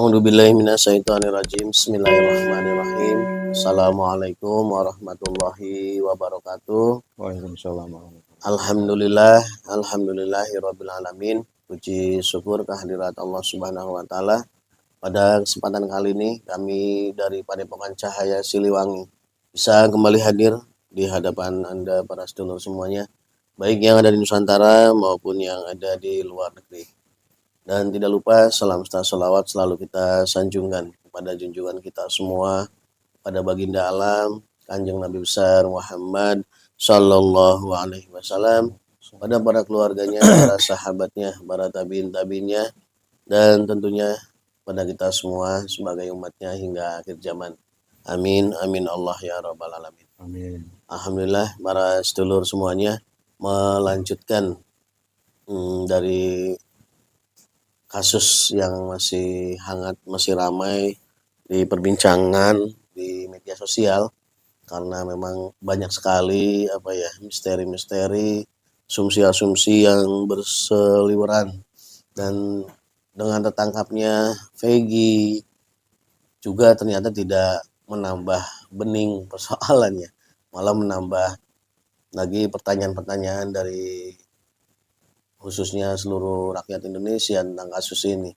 A'udzubillahi minasyaitonirrajim. Bismillahirrahmanirrahim. Assalamualaikum warahmatullahi wabarakatuh. Waalaikumsalam. Alhamdulillah, alhamdulillahirabbil alamin. Puji syukur kehadirat Allah Subhanahu wa taala. Pada kesempatan kali ini kami dari Padepokan Cahaya Siliwangi bisa kembali hadir di hadapan Anda para sedulur semuanya, baik yang ada di Nusantara maupun yang ada di luar negeri. Dan tidak lupa salam serta sholawat selalu kita sanjungkan kepada junjungan kita semua, pada baginda alam, Kanjeng Nabi besar Muhammad Sallallahu Alaihi Wasallam, pada para keluarganya, para sahabatnya, para tabiin-tabiinnya, dan tentunya pada kita semua sebagai umatnya hingga akhir zaman. Amin, amin Allah ya rabbal alamin. Amin. Alhamdulillah para sedulur semuanya melanjutkan dari kasus yang masih hangat, masih ramai di perbincangan di media sosial, karena memang banyak sekali misteri-misteri, asumsi-asumsi yang berseliweran. Dan dengan tertangkapnya Peggy juga ternyata tidak menambah bening persoalannya, malah menambah lagi pertanyaan-pertanyaan dari khususnya seluruh rakyat Indonesia tentang kasus ini.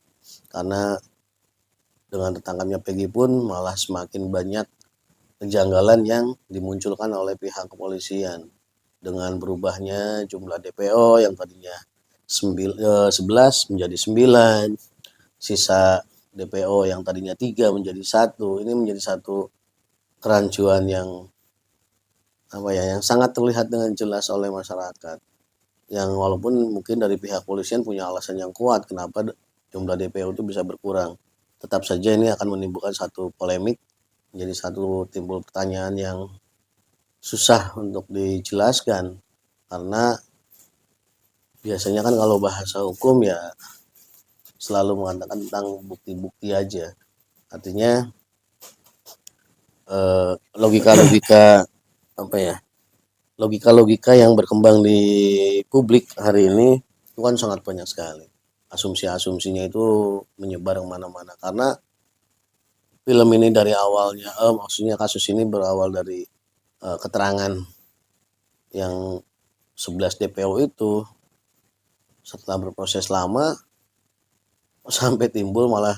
Karena dengan tertangkapnya Peggy pun malah semakin banyak kejanggalan yang dimunculkan oleh pihak kepolisian, dengan berubahnya jumlah DPO yang tadinya 11 menjadi 9, sisa DPO yang tadinya 3 menjadi 1. Ini menjadi satu kerancuan yang yang sangat terlihat dengan jelas oleh masyarakat, yang walaupun mungkin dari pihak polisian punya alasan yang kuat kenapa jumlah DPO itu bisa berkurang, tetap saja ini akan menimbulkan satu polemik, menjadi satu timbul pertanyaan yang susah untuk dijelaskan. Karena biasanya kan kalau bahasa hukum ya selalu mengatakan tentang bukti-bukti aja. Artinya logika-logika logika-logika yang berkembang di publik hari ini itu kan sangat banyak sekali. Asumsi-asumsinya itu menyebar kemana-mana. Karena film ini dari awalnya, maksudnya kasus ini berawal dari keterangan yang 11 DPO itu, setelah berproses lama sampai timbul malah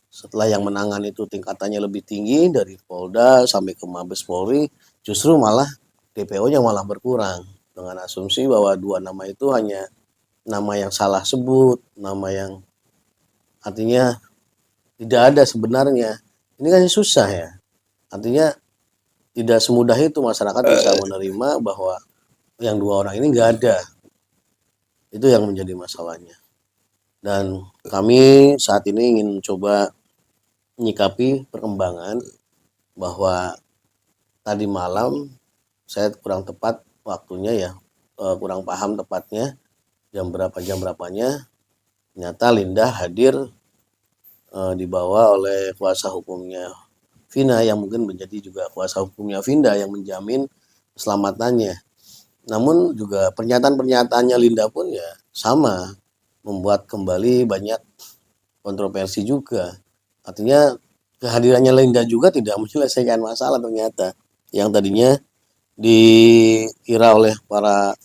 setelah yang menangani itu tingkatannya lebih tinggi dari Polda sampai ke Mabes Polri, justru malah DPO-nya malah berkurang, dengan asumsi bahwa 2 nama itu hanya nama yang salah sebut, nama yang artinya tidak ada sebenarnya. Ini kan susah ya. Artinya tidak semudah itu masyarakat bisa menerima bahwa yang 2 orang ini nggak ada. Itu yang menjadi masalahnya. Dan kami saat ini ingin coba menyikapi perkembangan bahwa tadi malam saya kurang tepat waktunya ya, kurang paham tepatnya jam berapanya, ternyata Linda hadir dibawa oleh kuasa hukumnya Vina, yang mungkin menjadi juga kuasa hukumnya Vinda yang menjamin keselamatannya. Namun juga pernyataan-pernyataannya Linda pun ya sama, membuat kembali banyak kontroversi juga. Artinya kehadirannya Linda juga tidak menyelesaikan masalah ternyata, yang tadinya dikira oleh para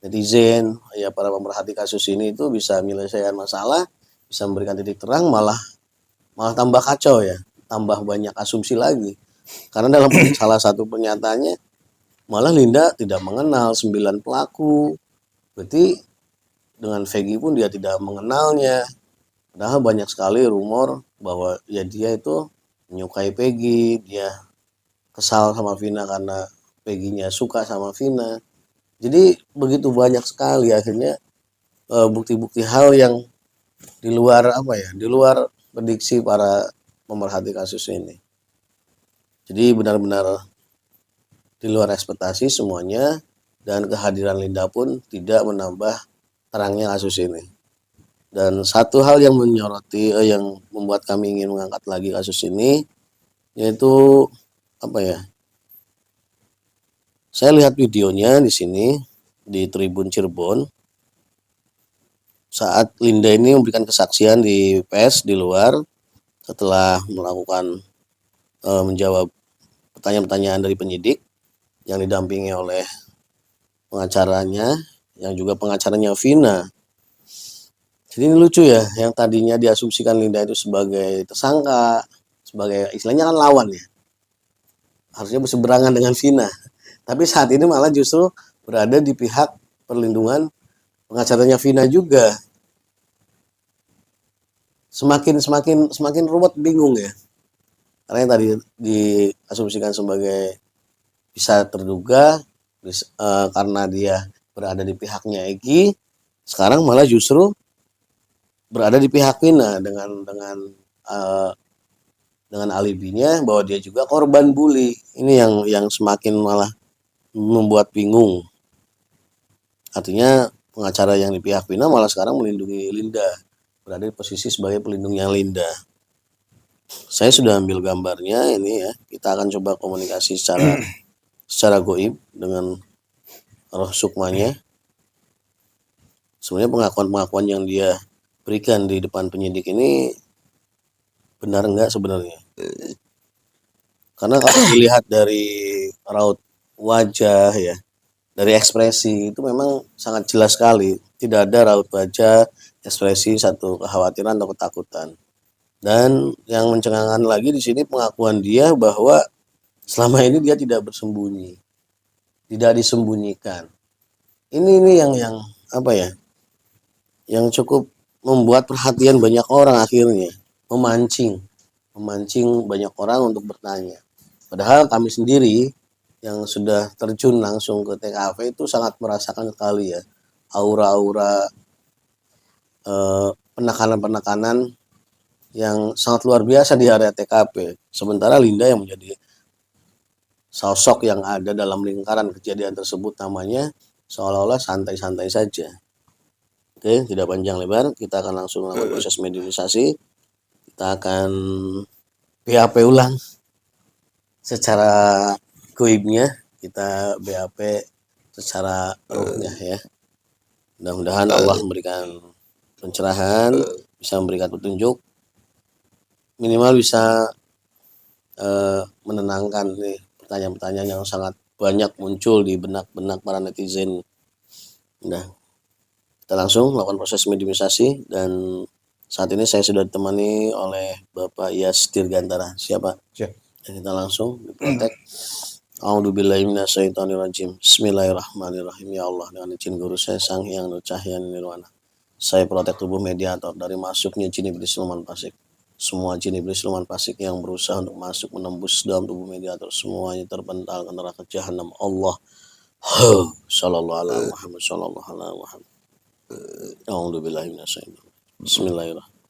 netizen, ya para pemerhati kasus ini itu bisa menyelesaikan masalah, bisa memberikan titik terang, malah tambah kacau ya, tambah banyak asumsi lagi. Karena dalam salah satu pernyataannya malah Linda tidak mengenal 9 pelaku, berarti dengan Peggy pun dia tidak mengenalnya. Padahal banyak sekali rumor bahwa ya dia itu menyukai Peggy, dia kesal sama Vina karena Peggy-nya suka sama Vina. Jadi begitu banyak sekali akhirnya bukti-bukti hal yang di luar di luar prediksi para pemerhati kasus ini. Jadi benar-benar di luar ekspektasi semuanya, dan kehadiran Linda pun tidak menambah terangnya kasus ini. Dan satu hal yang menyoroti, yang membuat kami ingin mengangkat lagi kasus ini, yaitu saya lihat videonya di sini di Tribun Cirebon saat Linda ini memberikan kesaksian di pers di luar, setelah melakukan menjawab pertanyaan-pertanyaan dari penyidik yang didampingi oleh pengacaranya, yang juga pengacaranya Vina. Jadi ini lucu ya, yang tadinya diasumsikan Linda itu sebagai tersangka, sebagai istilahnya kan lawan ya, harusnya berseberangan dengan Vina. Tapi saat ini malah justru berada di pihak perlindungan pengacaranya Vina juga. Semakin ruwet, bingung ya. Karena yang tadi diasumsikan sebagai bisa terduga karena dia berada di pihaknya Egi, sekarang malah justru berada di pihak Vina dengan alibinya bahwa dia juga korban bully. Ini yang semakin malah membuat bingung. Artinya pengacara yang di pihak Vina malah sekarang melindungi Linda, berada di posisi sebagai pelindungnya Linda. Saya sudah ambil gambarnya ini ya. Kita akan coba komunikasi secara goib dengan roh sukmanya. Sebenarnya pengakuan-pengakuan yang dia berikan di depan penyidik ini benar enggak sebenarnya? Karena kalau dilihat dari raut wajah ya, dari ekspresi itu memang sangat jelas sekali. Tidak ada raut wajah, ekspresi satu kekhawatiran atau ketakutan. Dan yang mencengangkan lagi di sini pengakuan dia bahwa selama ini dia tidak bersembunyi, tidak disembunyikan. Ini yang apa ya? Yang cukup membuat perhatian banyak orang akhirnya, memancing banyak orang untuk bertanya. Padahal kami sendiri yang sudah terjun langsung ke TKP itu sangat merasakan sekali ya aura-aura penekanan-penekanan yang sangat luar biasa di area TKP. Sementara Linda yang menjadi sosok yang ada dalam lingkaran kejadian tersebut namanya seolah-olah santai-santai saja. Oke, tidak panjang lebar, kita akan langsung melakukan proses mediumisasi. Kita akan BAP ulang secara goibnya, kita BAP secara ruhnya ya. Mudah-mudahan Allah memberikan pencerahan, bisa memberikan petunjuk, minimal bisa menenangkan nih pertanyaan-pertanyaan yang sangat banyak muncul di benak-benak para netizen. Nah, kita langsung melakukan proses mediumisasi dan saat ini saya sudah ditemani oleh Bapak Yas Dirgantara. Siapa? Dan kita langsung diprotek. A'udzubillahi minasyaitonirrajim. Bismillahirrahmanirrahim. Ya Allah, dengan izin guru saya Sang Hyang Nur Cahya Nirwana, saya protek tubuh mediator dari masuknya jin iblis siluman fasik. Semua jin iblis siluman fasik yang berusaha untuk masuk menembus dalam tubuh mediator, semuanya terpental ke neraka jahanam. Allah. Sallallahu alaihi Muhammad sallallahu alaihi Muhammad. A'udzubillahi minasyaitonir. Bismillahirrahmanirrahim.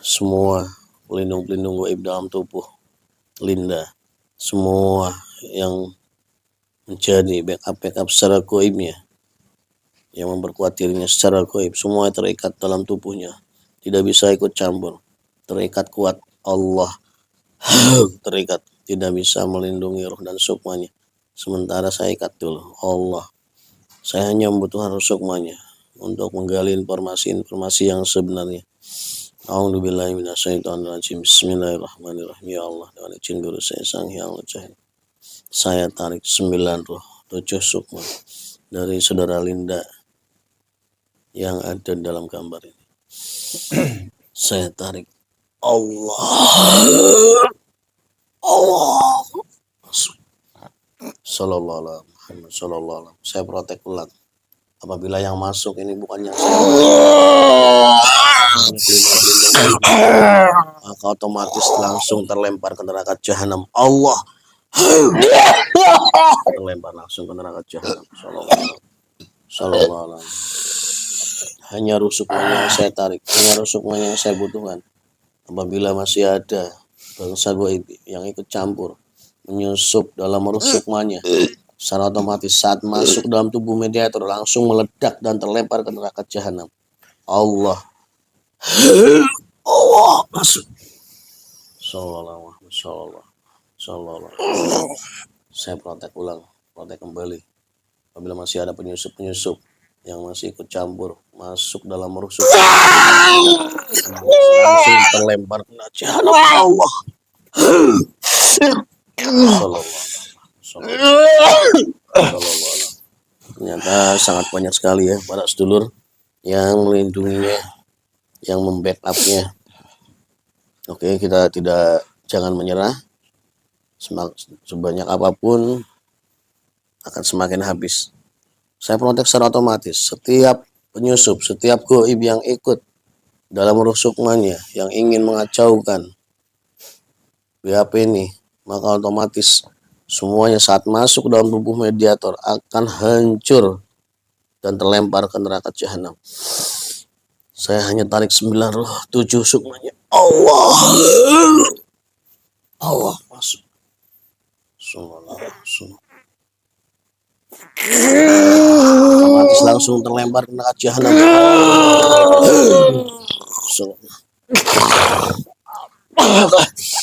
Semua pelindung-pelindung gaib dalam tubuh Linda, semua yang menjadi backup secara gaibnya, yang memperkuat dirinya secara gaib, semua terikat dalam tubuhnya, tidak bisa ikut campur, terikat kuat Allah, terikat, tidak bisa melindungi roh dan sukmanya. Sementara saya ikat dulu Allah, saya hanya membutuhkan roh sukmanya untuk menggali informasi yang sebenarnya. A'udzubillahi minasyaitonirrajim. Bismillahirrahmanirrahim. Ya Allah, dengan izin guru saya Sang Hyang Nur Cahya, saya tarik 9 roh 7 sukma dari saudara Linda yang ada dalam gambar ini. Saya tarik Allah. Sallallahu alaihi Muhammad sallallahu alaihi. Saya protek ulang. Apabila yang masuk ini bukan yang saya, maka otomatis langsung terlempar ke neraka jahanam. Allah. Terlempar langsung ke neraka jahanam. Sallallahu alaihi. Hanya rusuknya yang saya tarik, hanya rusuknya yang saya butuhkan. Apabila masih ada bangsa gaib yang ikut campur, menyusup dalam rusuknya, secara otomatis saat masuk dalam tubuh mediator langsung meledak dan terlempar ke neraka jahanam. Allah. Allah masuk. Sallallahu alaihi. Saya protek ulang, protek kembali. Apabila masih ada penyusup-penyusup yang masih ikut campur masuk dalam rusuk langsung terlempar kena jahanam Allah. Sallallahu. Ternyata sangat banyak sekali ya para sedulur yang melindunginya, yang membackupnya. Oke, kita jangan menyerah. Sebanyak apapun akan semakin habis. Saya protek secara otomatis. Setiap penyusup, setiap goib yang ikut dalam rusukmannya, yang ingin mengacaukan BHP ini, maka otomatis semuanya saat masuk dalam tubuh mediator akan hancur dan terlempar ke neraka jahanam. Saya hanya tarik 9 roh 7 sukmanya. Allah masuk. Otomatis langsung terlempar ke neraka jahanam.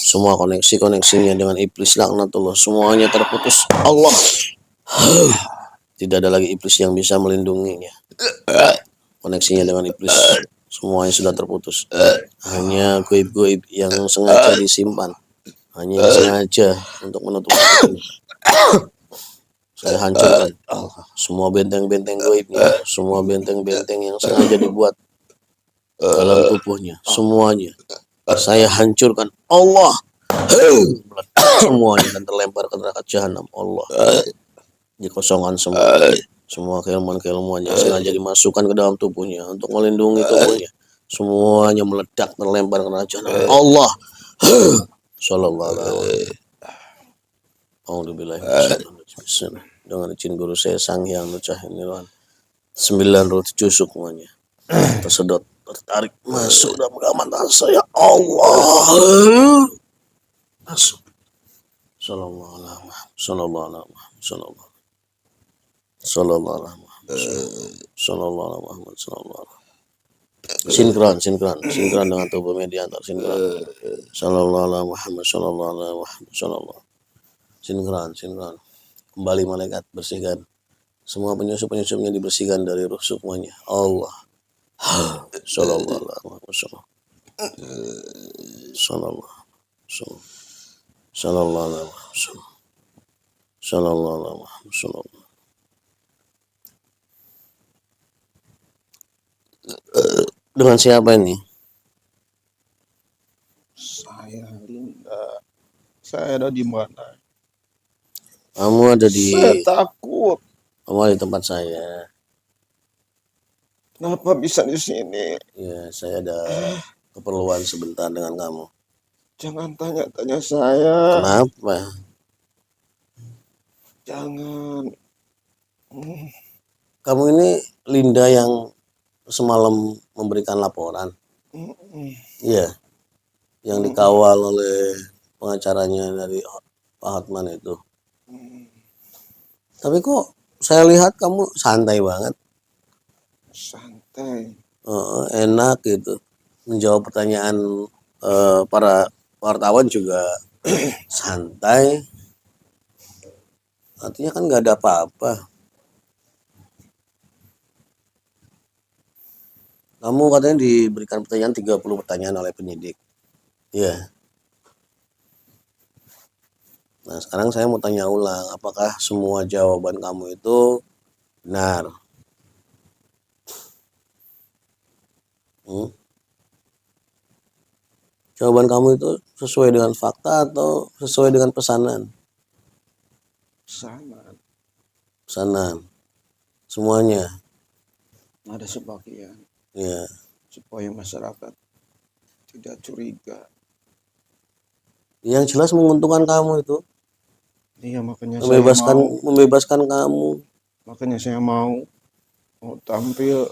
Semua koneksinya dengan iblis laknatullah semuanya terputus. Allah. Tidak ada lagi iblis yang bisa melindunginya. Koneksinya dengan iblis semuanya sudah terputus. Hanya goib-goib yang sengaja disimpan, hanya yang sengaja untuk menutup itu. Saya hancurkan semua benteng-benteng goibnya, semua benteng-benteng yang sengaja dibuat dalam tubuhnya, semuanya saya hancurkan. Allah. Semuanya dan terlempar ke neraka jahanam. Allah. Dikosongkan semua keilmuan-keilmuan yang sengaja dimasukkan ke dalam tubuhnya untuk melindungi tubuhnya, semuanya meledak terlempar ke neraka jahanam. Allah. Sallallahu alaihi wasallam. Dengan izin guru saya Sang Hyang Nucahin Nirwan, 9 roh 7 sukmanya tersedot, tertarik masuk dalam genggaman tangan saya. Allah. Masuk. Sallallahu alaihi wasallam. Sinkron dengan tubuh mediator, sinkron. Sallallahu alaihi Muhammad sallallahu. Sinkron. Kembali malaikat bersihkan. Semua penyusup-penyusupnya dibersihkan dari ruh sukmanya. Allah. Sallallahu alaihi wasallam. Sallallahu alaihi wasallam. Sallallahu alaihi wasallam. Dengan siapa ini? Saya Linda. Saya ada di mana? Kamu ada di. Saya takut. Kamu ada di tempat saya. Kenapa bisa di sini? Ya, saya ada keperluan sebentar dengan kamu. Jangan tanya-tanya saya. Kenapa? Jangan. Kamu ini Linda yang semalam memberikan laporan. Iya. Yang dikawal oleh pengacaranya dari Pak Hotman itu. Tapi kok saya lihat kamu santai banget. Santai. Enak gitu. Menjawab pertanyaan para wartawan juga santai. Artinya kan nggak ada apa-apa. Kamu katanya diberikan pertanyaan 30 pertanyaan oleh penyidik. Iya. Nah, sekarang saya mau tanya ulang, apakah semua jawaban kamu itu benar? Jawaban kamu itu sesuai dengan fakta atau sesuai dengan pesanan? Pesanan. Semuanya. Ada sebagian. Ya. Supaya masyarakat tidak curiga. Yang jelas menguntungkan kamu itu. Iya, makanya membebaskan kamu. Makanya saya mau tampil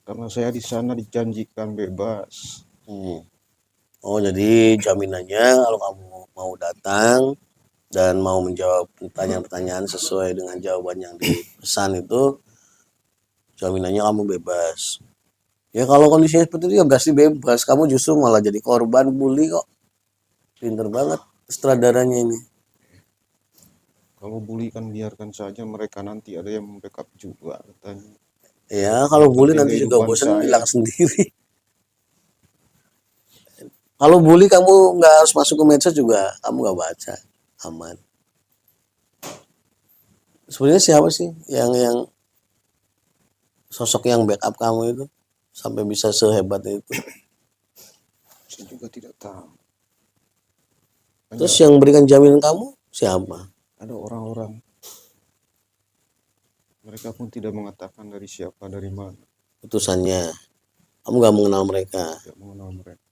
karena saya di sana dijanjikan bebas. Oh, jadi jaminannya kalau kamu mau datang dan mau menjawab pertanyaan-pertanyaan sesuai dengan jawaban yang dipesan itu, jaminannya kamu bebas. Ya kalau kondisinya seperti itu ya pasti bebas. Kamu justru malah jadi korban bully kok. Pinter banget sutradaranya ini. Kalau bully kan biarkan saja, mereka nanti ada yang membackup juga katanya. Ya, kalau Yang bully penting nanti juga kehidupan bosan saya. hilang sendiri. Kalau bully kamu nggak harus masuk ke medsos juga, kamu nggak baca, aman. Sebenarnya siapa sih yang sosok yang backup kamu itu sampai bisa sehebat itu? Saya juga tidak tahu. Terus Hanya yang berikan jaminan kamu siapa? ada orang-orang, mereka pun tidak mengatakan dari siapa, dari mana, Utusannya. Kamu nggak mengenal mereka. tidak mengenal mereka.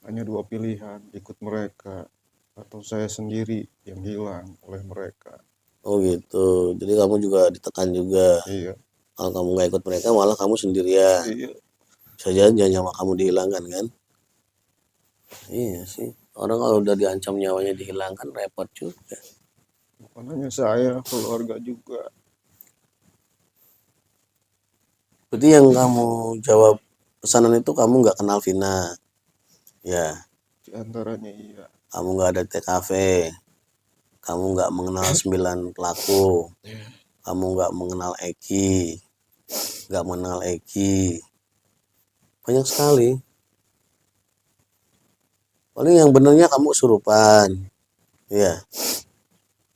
Hanya dua pilihan, ikut mereka atau saya sendiri yang hilang oleh mereka. Oh gitu. Jadi kamu juga ditekan juga. Iya, Kalau kamu nggak ikut mereka, malah kamu sendirian. iya. Bisa jadi nyawa kamu dihilangkan kan? Iya sih. Orang kalau udah diancam nyawanya dihilangkan repot juga. Bukan hanya saya, keluarga juga. Berarti yang kamu jawab pesanan itu kamu nggak kenal Vina. Ya, Di antaranya iya. kamu nggak ada TKV. Kamu nggak mengenal 9 pelaku. Kamu nggak mengenal Eki. Nggak mengenal Eki. Banyak sekali. Paling yang benernya kamu kesurupan. Iya.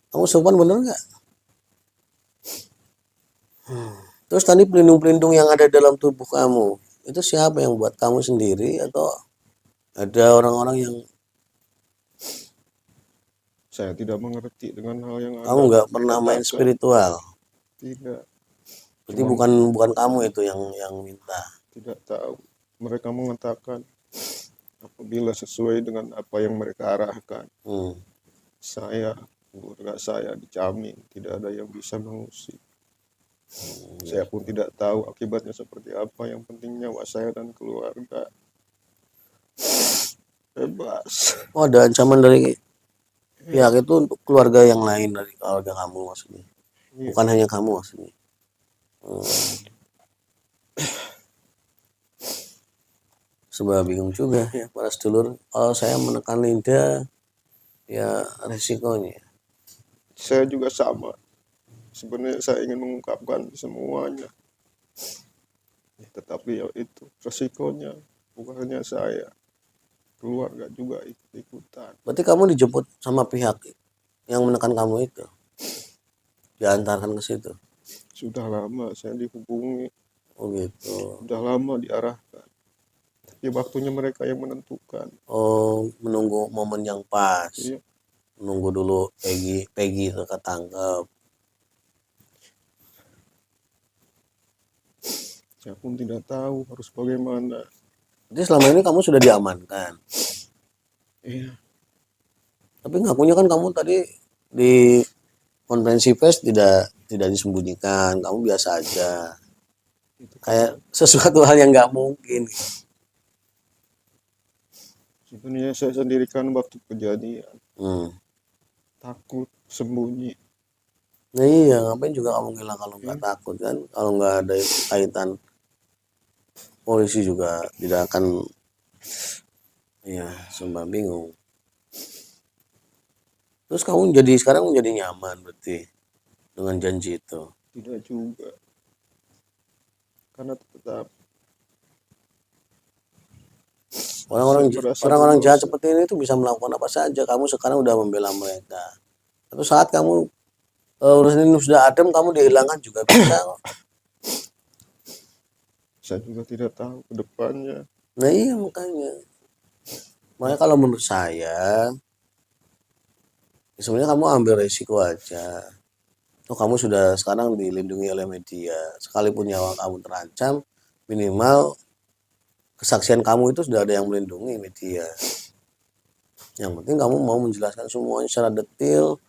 Kamu kesurupan bener nggak? Terus tadi pelindung-pelindung yang ada dalam tubuh kamu, itu siapa yang buat kamu sendiri atau ada orang-orang yang Saya tidak mengerti dengan hal yang kamu Anda nggak pernah main katakan. spiritual? Tidak, Berarti cuma bukan kamu itu yang minta. tidak tahu. Mereka mengatakan apabila sesuai dengan apa yang mereka arahkan, Hmm. saya, keluarga saya dijamin tidak ada yang bisa mengusik. Saya pun tidak tahu akibatnya seperti apa. Yang penting nyawa saya dan keluarga bebas. Oh, ada ancaman dari pihak itu untuk keluarga yang lain dari keluarga kamu maksudnya. Iya. Bukan hanya kamu maksudnya. Hmm. Sebab bingung juga ya para sedulur. Kalau saya menekan lidah ya resikonya. Saya juga sama. Sebenarnya saya ingin mengungkapkan semuanya. Tetapi ya itu resikonya. Bukan hanya saya. Keluarga juga ikut-ikutan. Berarti kamu dijemput sama pihak yang menekan kamu itu. Diantarkan ke situ. Sudah lama saya dihubungi. Oh gitu. Sudah lama diarahkan. Tapi waktunya mereka yang menentukan. Oh, menunggu momen yang pas. Iya. Menunggu dulu Peggy itu ketangkep. Saya pun tidak tahu harus bagaimana. Jadi selama ini kamu sudah diamankan. Iya. Tapi ngakunya kan kamu tadi di konferensi pers tidak disembunyikan, kamu biasa aja. Itu Kayak sesuatu hal yang nggak mungkin. sebenarnya saya sendiri kan waktu kejadian takut, sembunyi. Nah iya, ngapain juga kamu ngilang kalau nggak takut kan? Kalau nggak ada kaitan, polisi juga tidak akan. Ya, sumpah bingung. Terus kamu sekarang menjadi nyaman berarti dengan janji itu. Tidak juga. Karena tetap Orang-orang jahat seperti ini itu bisa melakukan apa saja. Kamu sekarang udah membela mereka. Satu saat kamu urusan ini sudah adem, kamu dihilangkan juga bisa kok. saya juga tidak tahu ke depannya. Nah iya makanya. Makanya kalau menurut saya, sebenarnya kamu ambil resiko aja. Tuh kamu sudah sekarang dilindungi oleh media. Sekalipun nyawa kamu terancam, minimal kesaksian kamu itu sudah ada yang melindungi media. Yang penting kamu mau menjelaskan semuanya secara detail.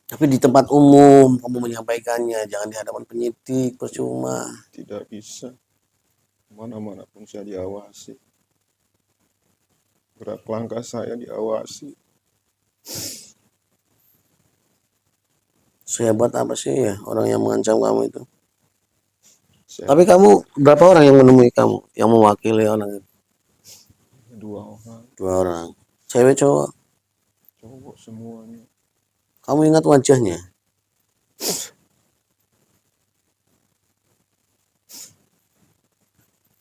Tapi di tempat umum kamu menyampaikannya, jangan di hadapan penyidik, percuma. Tidak bisa. Mana-mana pun saya diawasi. Gerak langkah saya diawasi. Sehebat apa sih ya orang yang mengancam kamu itu? Saya Tapi kamu berapa orang yang menemui kamu, yang mewakili orang itu? 2 orang. 2 orang. Cewek cowok? Cowok. Kamu ingat wajahnya?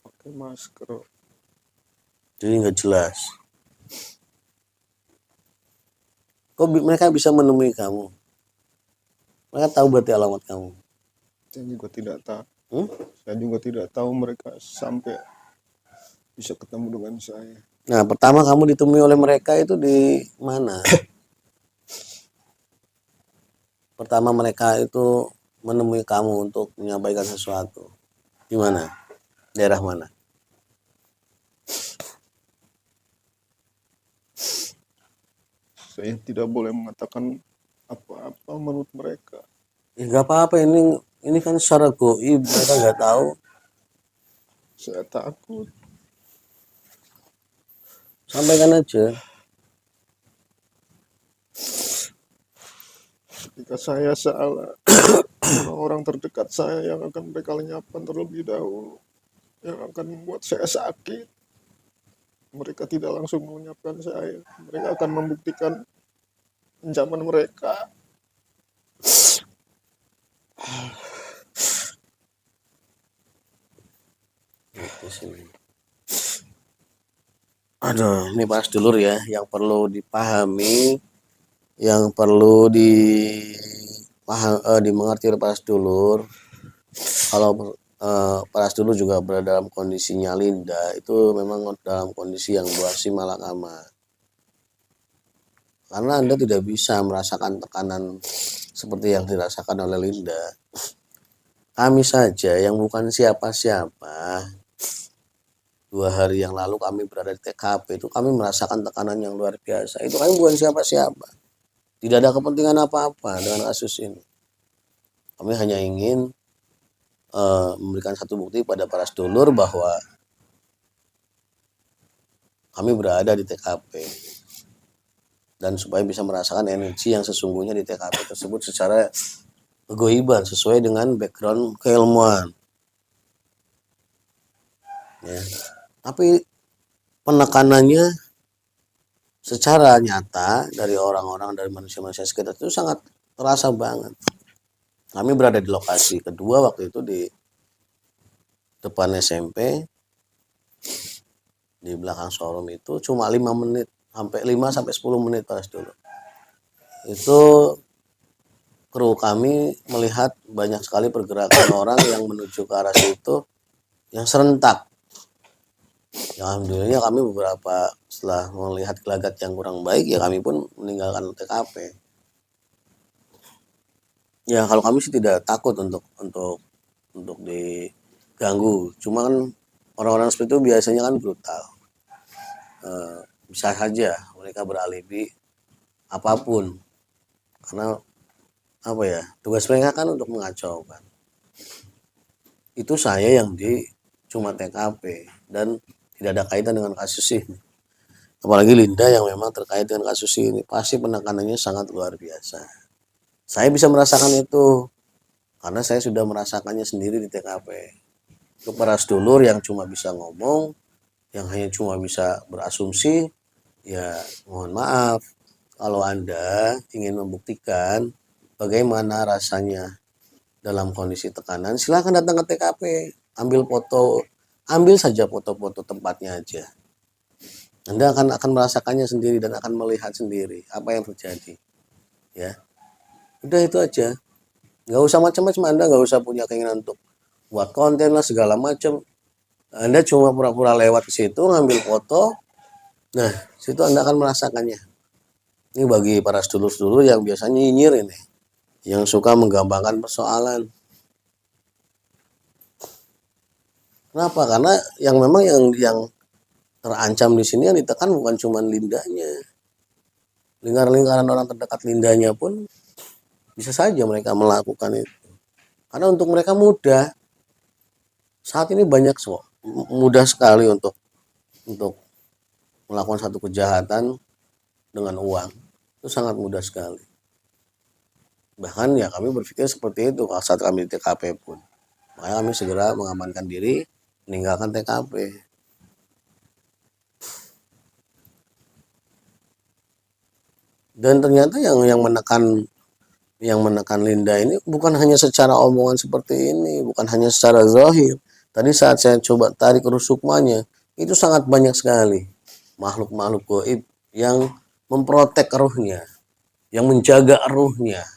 Pakai masker. Jadi nggak jelas. Kok mereka bisa menemui kamu? Mereka tahu berarti alamat kamu. Saya juga tidak tahu. Hmm? Saya juga tidak tahu mereka sampai bisa ketemu dengan saya. Nah, pertama kamu ditemui oleh mereka itu di mana? Pertama mereka itu menemui kamu untuk menyampaikan sesuatu. Di mana? Daerah mana? Saya tidak boleh mengatakan apa-apa menurut mereka. Ya nggak apa-apa, ini kan secara goib, mereka nggak tahu. Saya takut. Sampaikan aja. Jika saya salah, orang-orang terdekat saya yang akan mereka lenyapkan terlebih dahulu, yang akan membuat saya sakit. Mereka tidak langsung melenyapkan saya. Mereka akan membuktikan ancaman mereka. Itu sini. Aduh, ini pas dulur ya, yang perlu dipahami, yang perlu dimengerti oleh para dulur. Kalau para dulur juga berada dalam kondisinya Linda, itu memang dalam kondisi yang buasi malakama. Karena Anda tidak bisa merasakan tekanan seperti yang dirasakan oleh Linda. Kami saja yang bukan siapa-siapa, 2 hari yang lalu kami berada di TKP itu kami merasakan tekanan yang luar biasa. Itu kami bukan siapa-siapa. Tidak ada kepentingan apa-apa dengan kasus ini. Kami hanya ingin memberikan satu bukti pada para sedulur bahwa kami berada di TKP. Dan supaya bisa merasakan energi yang sesungguhnya di TKP tersebut secara kegoiban sesuai dengan background keilmuan. Ya. Tapi penekanannya secara nyata dari orang-orang, dari manusia-manusia sekitar itu sangat terasa banget. Kami berada di lokasi kedua waktu itu di depan SMP, di belakang showroom itu cuma 5 menit, sampai 5 sampai 10 menit pas dulu. Itu kru kami melihat banyak sekali pergerakan orang yang menuju ke arah situ yang serentak. Ya, alhamdulillah kami beberapa setelah melihat gelagat yang kurang baik ya kami pun meninggalkan TKP. Ya kalau kami sih tidak takut untuk diganggu. Cuma kan orang-orang seperti itu biasanya kan brutal. Bisa saja mereka beralibi apapun karena apa ya, tugas mereka kan untuk mengacaukan. Itu saya yang di cuma TKP dan tidak ada kaitan dengan kasus ini. Apalagi Linda yang memang terkait dengan kasus ini, pasti penekanannya sangat luar biasa. Saya bisa merasakan itu karena saya sudah merasakannya sendiri di TKP. Untuk para sedulur yang cuma bisa ngomong, yang hanya cuma bisa berasumsi, ya mohon maaf. Kalau Anda ingin membuktikan bagaimana rasanya dalam kondisi tekanan, silahkan datang ke TKP, ambil foto, ambil saja foto-foto tempatnya aja. Anda akan merasakannya sendiri dan akan melihat sendiri apa yang terjadi. Ya, udah itu aja. Nggak usah macam-macam, Anda nggak usah punya keinginan untuk buat konten lah segala macam. Anda cuma pura-pura lewat ke situ ngambil foto. Nah, situ Anda akan merasakannya. Ini bagi para sedulur-sedulur yang biasanya nyinyir ini, yang suka menggampangkan persoalan. Kenapa? Karena yang memang yang terancam di sini yang ditekan bukan cuma Lindanya. Lingkaran-lingkaran orang terdekat Lindanya pun bisa saja mereka melakukan itu. Karena untuk mereka mudah. Saat ini banyak mudah sekali untuk melakukan satu kejahatan dengan uang. Itu sangat mudah sekali. Bahkan ya kami berpikir seperti itu saat kami di TKP pun. Makanya kami segera mengamankan diri, meninggalkan TKP. Dan ternyata yang menekan yang menekan Linda ini bukan hanya secara omongan seperti ini, bukan hanya secara zahir. Tadi saat saya coba tarik rusukmanya, itu sangat banyak sekali makhluk-makhluk gaib yang memprotek ruhnya, yang menjaga ruhnya.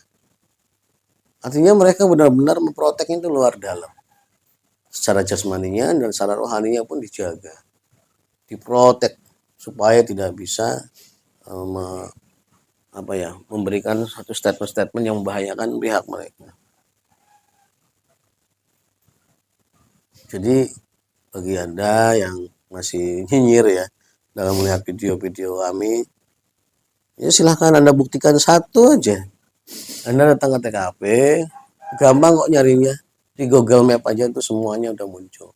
Artinya mereka benar-benar memproteknya itu luar dalam. Secara jasmaninya dan secara rohaninya pun dijaga, diprotek supaya tidak bisa memberikan satu statement-statement yang membahayakan pihak mereka. Jadi bagi Anda yang masih nyinyir ya dalam melihat video-video kami, ya silahkan Anda buktikan satu aja. Anda datang ke TKP, gampang kok nyarinya. Di Google Map aja itu semuanya udah muncul.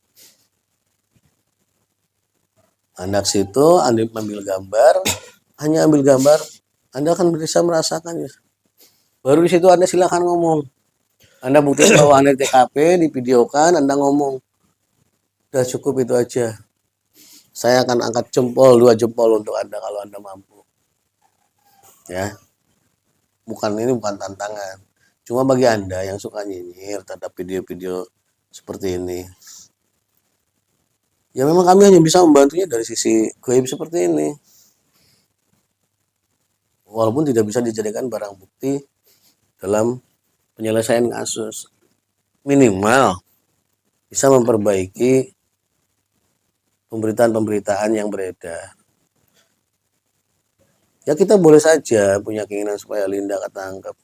Anda ke situ, Anda ambil gambar, hanya ambil gambar, Anda akan bisa merasakannya. Baru di situ Anda silahkan ngomong. Anda buktikan bahwa Anda di TKP, divideokan, Anda ngomong. Udah cukup itu aja. Saya akan angkat jempol, 2 jempol untuk Anda kalau Anda mampu. Ya. Ini bukan tantangan. Cuma bagi Anda yang suka nyinyir terhadap video-video seperti ini, ya memang kami hanya bisa membantunya dari sisi gaib seperti ini. Walaupun tidak bisa dijadikan barang bukti dalam penyelesaian kasus. Minimal bisa memperbaiki pemberitaan-pemberitaan yang beredar. Ya kita boleh saja punya keinginan supaya Linda ketangkap.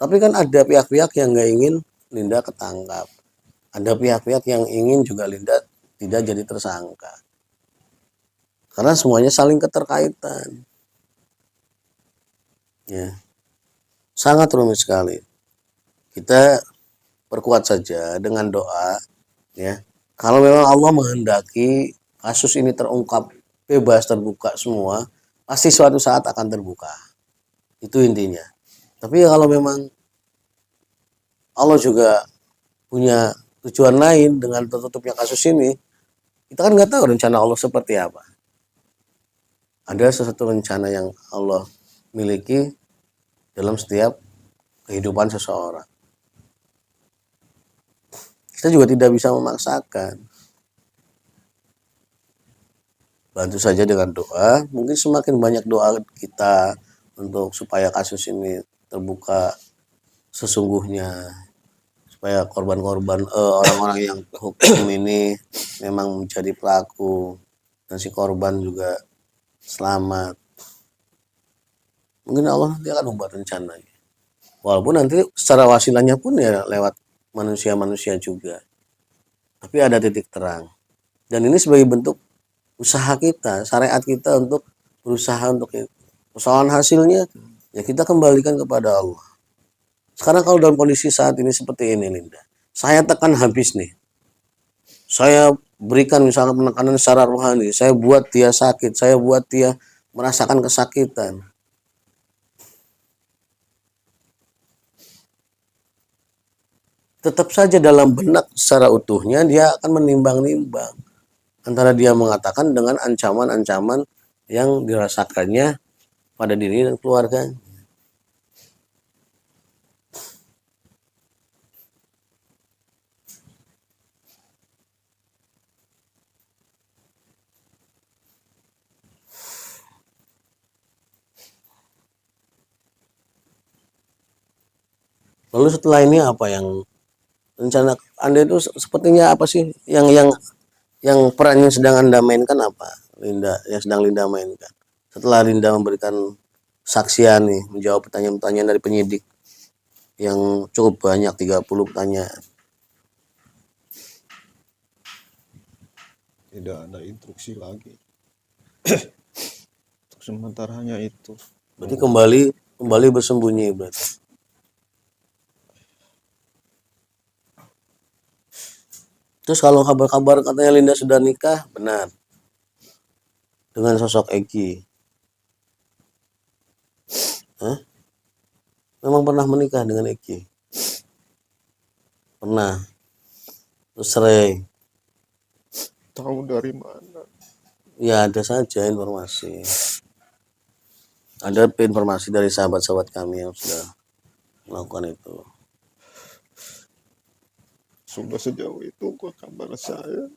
Tapi kan ada pihak-pihak yang nggak ingin Linda ketangkap. Ada pihak-pihak yang ingin juga Linda tidak jadi tersangka. Karena semuanya saling keterkaitan. Ya. Sangat rumit sekali. Kita perkuat saja dengan doa, ya. Kalau memang Allah menghendaki kasus ini terungkap bebas, terbuka semua, pasti suatu saat akan terbuka. Itu intinya. Tapi kalau memang Allah juga punya tujuan lain dengan tertutupnya kasus ini, kita kan nggak tahu rencana Allah seperti apa. Ada sesuatu rencana yang Allah miliki dalam setiap kehidupan seseorang. Kita juga tidak bisa memaksakan. Bantu saja dengan doa. Mungkin semakin banyak doa kita untuk supaya kasus ini terbuka sesungguhnya, supaya korban-korban orang-orang yang hukum ini memang menjadi pelaku dan si korban juga selamat. Mungkin Allah nanti akan membuat rencananya. Walaupun nanti secara wasilahnya pun ya lewat manusia-manusia juga. Tapi ada titik terang. Dan ini sebagai bentuk usaha kita, syariat kita untuk berusaha untuk itu. Persoalan hasilnya ya kita kembalikan kepada Allah. Sekarang kalau dalam kondisi saat ini seperti ini, Linda, saya tekan habis nih. Saya berikan misalnya penekanan secara rohani, saya buat dia sakit, saya buat dia merasakan kesakitan. Tetap saja dalam benak secara utuhnya dia akan menimbang-nimbang antara dia mengatakan dengan ancaman-ancaman yang dirasakannya pada diri dan keluarga. Lalu setelah ini apa yang rencana Anda itu sepertinya apa sih yang perannya sedang Anda mainkan apa? Linda yang sedang Linda mainkan. Setelah Linda memberikan saksian nih, menjawab pertanyaan-pertanyaan dari penyidik yang cukup banyak, 30 pertanyaan. Tidak ada instruksi lagi. Untuk sementara hanya itu. Berarti kembali bersembunyi berarti. Terus kalau kabar-kabar katanya Linda sudah nikah, benar. Dengan sosok Egi. Hah? Memang pernah menikah dengan Egi? Pernah. Terus cerai. Tahu dari mana? Ya ada saja informasi. Ada informasi dari sahabat-sahabat kami yang sudah melakukan itu? Sudah sejauh itu kok kabar saya.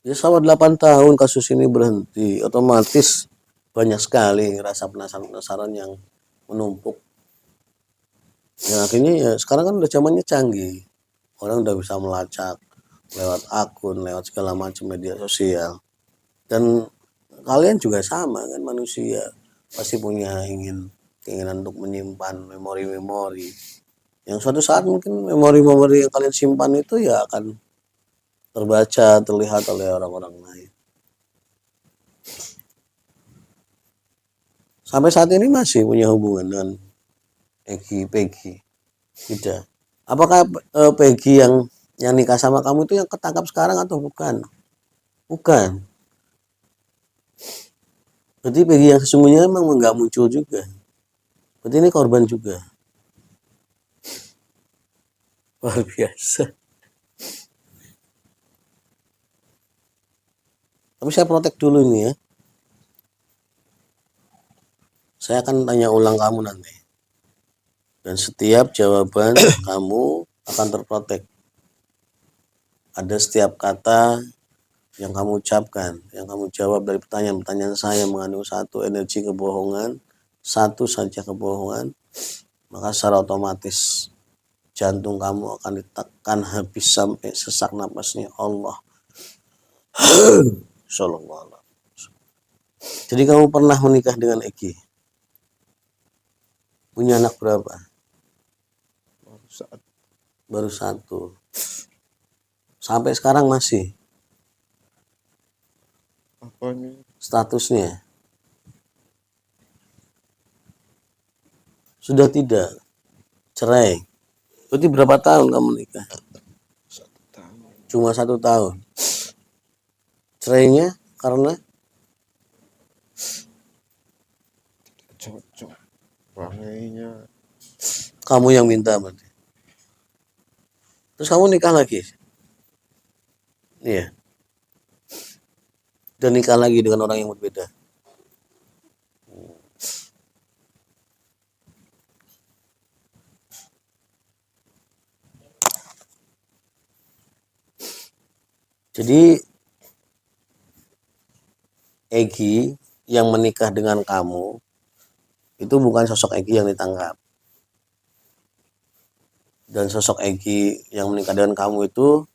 Ya selama 8 tahun kasus ini berhenti, otomatis banyak sekali rasa penasaran-penasaran yang menumpuk. Yang akhirnya ya sekarang kan udah zamannya canggih. Orang udah bisa melacak lewat akun, lewat segala macam media sosial. Dan kalian juga sama kan, manusia pasti punya keinginan untuk menyimpan memori-memori. Yang suatu saat mungkin memori-memori yang kalian simpan itu ya akan terbaca, terlihat oleh orang-orang lain. Sampai saat ini masih punya hubungan dengan Peggy? Tidak. Apakah Peggy yang nikah sama kamu itu yang ketangkap sekarang atau bukan? Bukan. Berarti Peggy yang sesungguhnya memang nggak muncul juga. Berarti ini korban juga. Luar biasa. Tapi saya protek dulu ini ya. Saya akan tanya ulang kamu nanti. Dan setiap jawaban kamu akan terprotek. Ada setiap kata yang kamu ucapkan, yang kamu jawab dari pertanyaan-pertanyaan saya mengandung satu energi kebohongan, satu saja kebohongan, maka secara otomatis jantung kamu akan ditekan habis sampai sesak napasnya Allah. Sallallahu. Jadi kamu pernah menikah dengan Egi? Punya anak berapa? Baru satu. Sampai sekarang masih? Apanya? Statusnya? Sudah tidak? Cerai? Berarti berapa tahun kamu nikah? 1 tahun. Cuma 1 tahun. Cerainya karena Tidak cocok. Rangainya. kamu yang minta berarti. Terus kamu nikah lagi? Iya. Dan nikah lagi dengan orang yang berbeda. Jadi Egi yang menikah dengan kamu itu bukan sosok Egi yang ditangkap. Dan sosok Egi yang menikah dengan kamu itu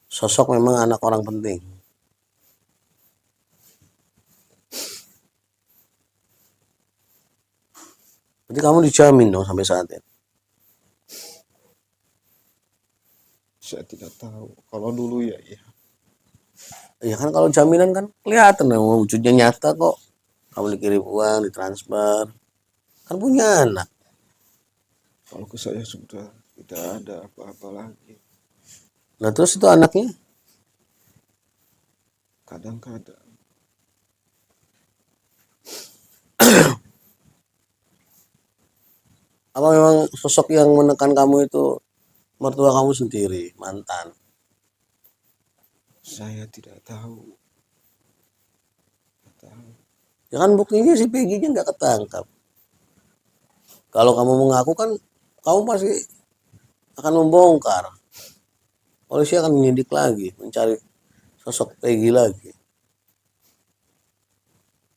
sosok memang anak orang penting. Jadi kamu dijamin dong sampai saat ini. Saya tidak tahu. Kalau dulu ya iya. Ya kan kalau jaminan kan kelihatan wujudnya nyata kok. Kamu dikirim uang, ditransfer. Kan punya anak. Kalau ke saya sudah tidak ada apa-apa lagi. Nah terus itu anaknya? Kadang-kadang. Apa memang sosok yang menekan kamu itu mertua kamu sendiri, mantan? Saya tidak tahu. Tidak tahu. Ya kan buktinya si Peggy-nya nggak ketangkap. Kalau kamu mengaku kan kamu pasti akan membongkar. Polisi akan menyidik lagi, mencari sosok Peggy lagi.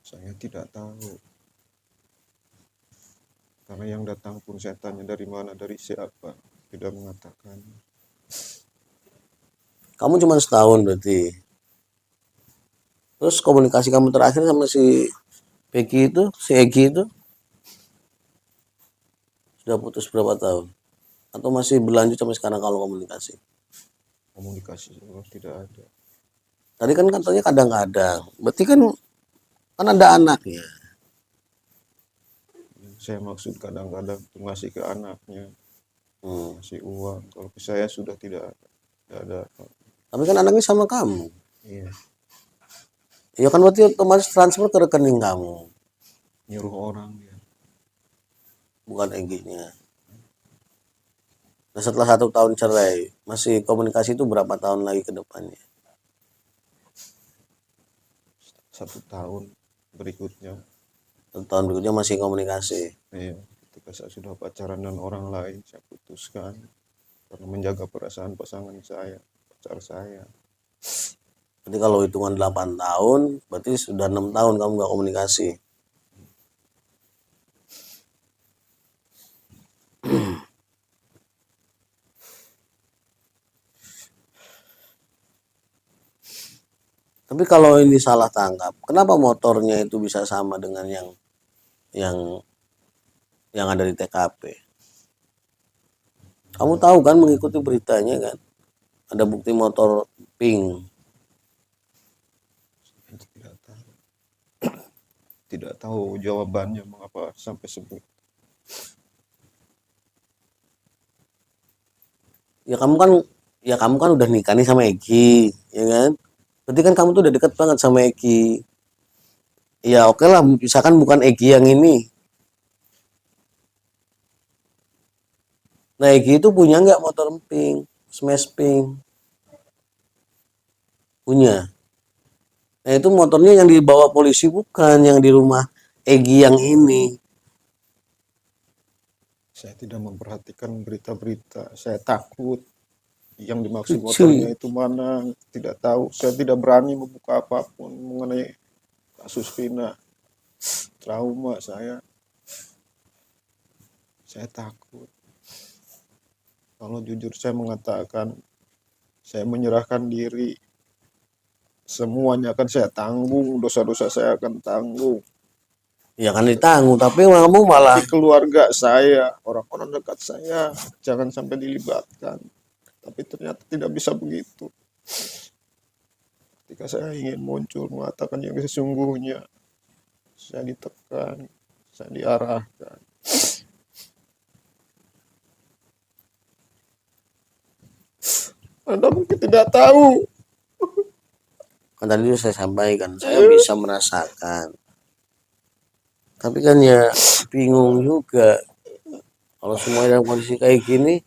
Saya tidak tahu. Karena yang datang pun saya tanya dari mana, dari siapa. Tidak mengatakan. Kamu cuma setahun berarti. Terus komunikasi kamu terakhir sama si Peggy itu, si Egi itu sudah putus berapa tahun? Atau masih berlanjut sampai sekarang kalau komunikasi? Komunikasi tidak ada. Tadi kan katanya kadang-kadang. Berarti kan ada anaknya. Yang saya maksud kadang-kadang itu ngasih ke anaknya. Hmm. Ngasih uang. Kalau ke saya sudah tidak ada. Tapi kan anaknya sama kamu. Iya. Ya kan berarti otomatis transfer ke rekening kamu. Nyuruh orang dia. Bukan Egi-nya. Nah setelah 1 tahun cerai, masih komunikasi itu berapa tahun lagi ke depannya? 1 tahun berikutnya tahun berikutnya masih komunikasi. Iya, ketika saya sudah pacaran dengan orang lain, saya putuskan karena menjaga perasaan pasangan saya, pacar saya. Berarti kalau hitungan 8 tahun, berarti sudah 6 tahun kamu nggak komunikasi. Tapi kalau ini salah tangkap, kenapa motornya itu bisa sama dengan yang yang ada di TKP? Kamu tahu kan mengikuti beritanya kan? Ada bukti motor pink. Saya tidak tahu jawabannya mengapa sampai sebut. Ya kamu kan udah nikah nih sama Egi, ya kan? Berarti kan kamu tuh udah deket banget sama Egi. Ya oke lah, misalkan bukan Egi yang ini. Nah Egi itu punya nggak motor pink, smash pink? Punya. Nah itu motornya yang dibawa polisi bukan yang di rumah Egi yang ini. Saya tidak memperhatikan berita-berita. Saya takut yang dimaksud Cuy, motornya itu mana, tidak tahu. Saya tidak berani membuka apapun mengenai kasus Vina. Trauma saya takut. Kalau jujur saya mengatakan, saya menyerahkan diri. Semuanya akan saya tanggung, dosa-dosa saya akan tanggung. ya kan ditanggung, tapi kamu malah Tapi keluarga saya, orang-orang dekat saya, jangan sampai dilibatkan. Tapi ternyata tidak bisa begitu. Ketika saya ingin muncul mengatakan yang sesungguhnya, saya ditekan, saya diarahkan. Anda mungkin tidak tahu. kan tadi saya sampaikan, saya bisa merasakan. Tapi kan ya bingung juga kalau semua dalam kondisi kayak gini.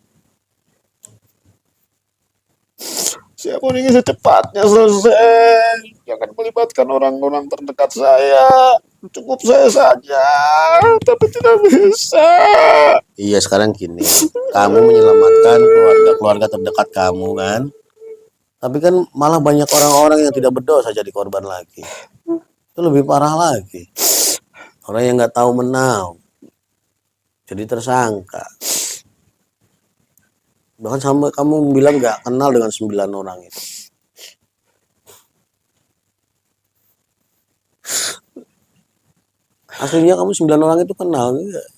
Saya pun ingin secepatnya selesai. Jangan melibatkan orang-orang terdekat saya. Cukup saya saja, tapi tidak bisa. Iya sekarang gini, kamu menyelamatkan keluarga terdekat kamu kan, tapi kan malah banyak orang-orang yang tidak berdosa jadi korban lagi. Itu lebih parah lagi. Orang yang nggak tahu menau jadi tersangka. Bahkan sampai kamu bilang nggak kenal dengan 9 orang itu. Aslinya kamu 9 orang itu kenal enggak?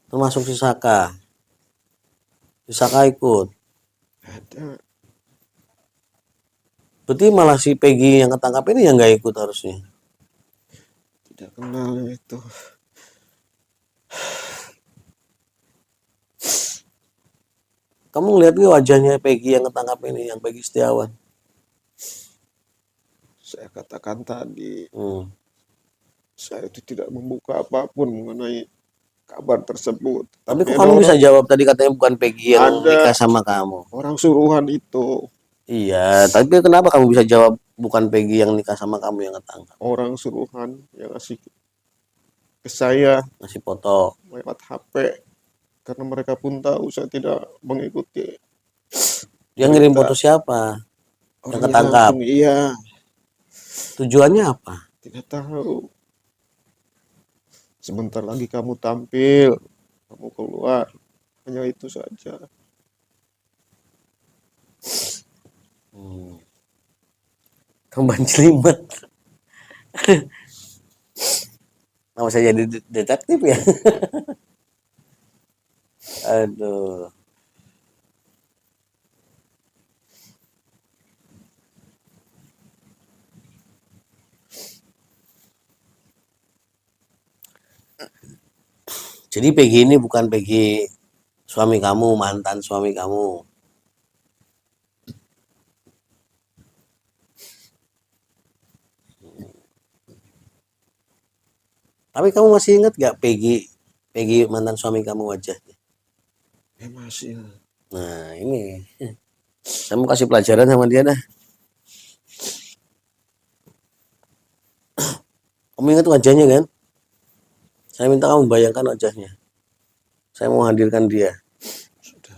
Termasuk si Saka. Si Saka ikut. Ada, Berarti malah si Peggy yang ketangkap ini yang nggak ikut harusnya. tidak kenal itu. Kamu ngeliat nih wajahnya Peggy yang ketangkap ini, yang Peggy Setiawan. Saya katakan tadi, Hmm. saya itu tidak membuka apapun mengenai kabar tersebut. Tapi kok Tapi ada kamu bisa orang, jawab tadi katanya bukan Peggy yang nikah ada sama kamu? orang suruhan itu, Iya, tapi kenapa kamu bisa jawab bukan Peggy yang nikah sama kamu yang ketangkap? orang suruhan yang ngasih ke saya Ngasih foto. lewat HP. Karena mereka pun tahu saya tidak mengikuti Dia ngirim berita. foto siapa? Yang Orangnya ketangkap. langsung iya, Tujuannya apa? tidak tahu. Sebentar lagi kamu tampil, kamu keluar. Hanya itu saja. Hmm. Kembang jelimet. Nama saya jadi detektif ya? Aduh. Jadi Peggy ini bukan Peggy suami kamu, mantan suami kamu. Tapi kamu masih ingat gak Peggy mantan suami kamu wajahnya? Masih. Nah ini, saya mau kasih pelajaran sama dia dah. Kamu ingat wajahnya kan? Saya minta kamu bayangkan wajahnya. Saya mau hadirkan dia. Sudah.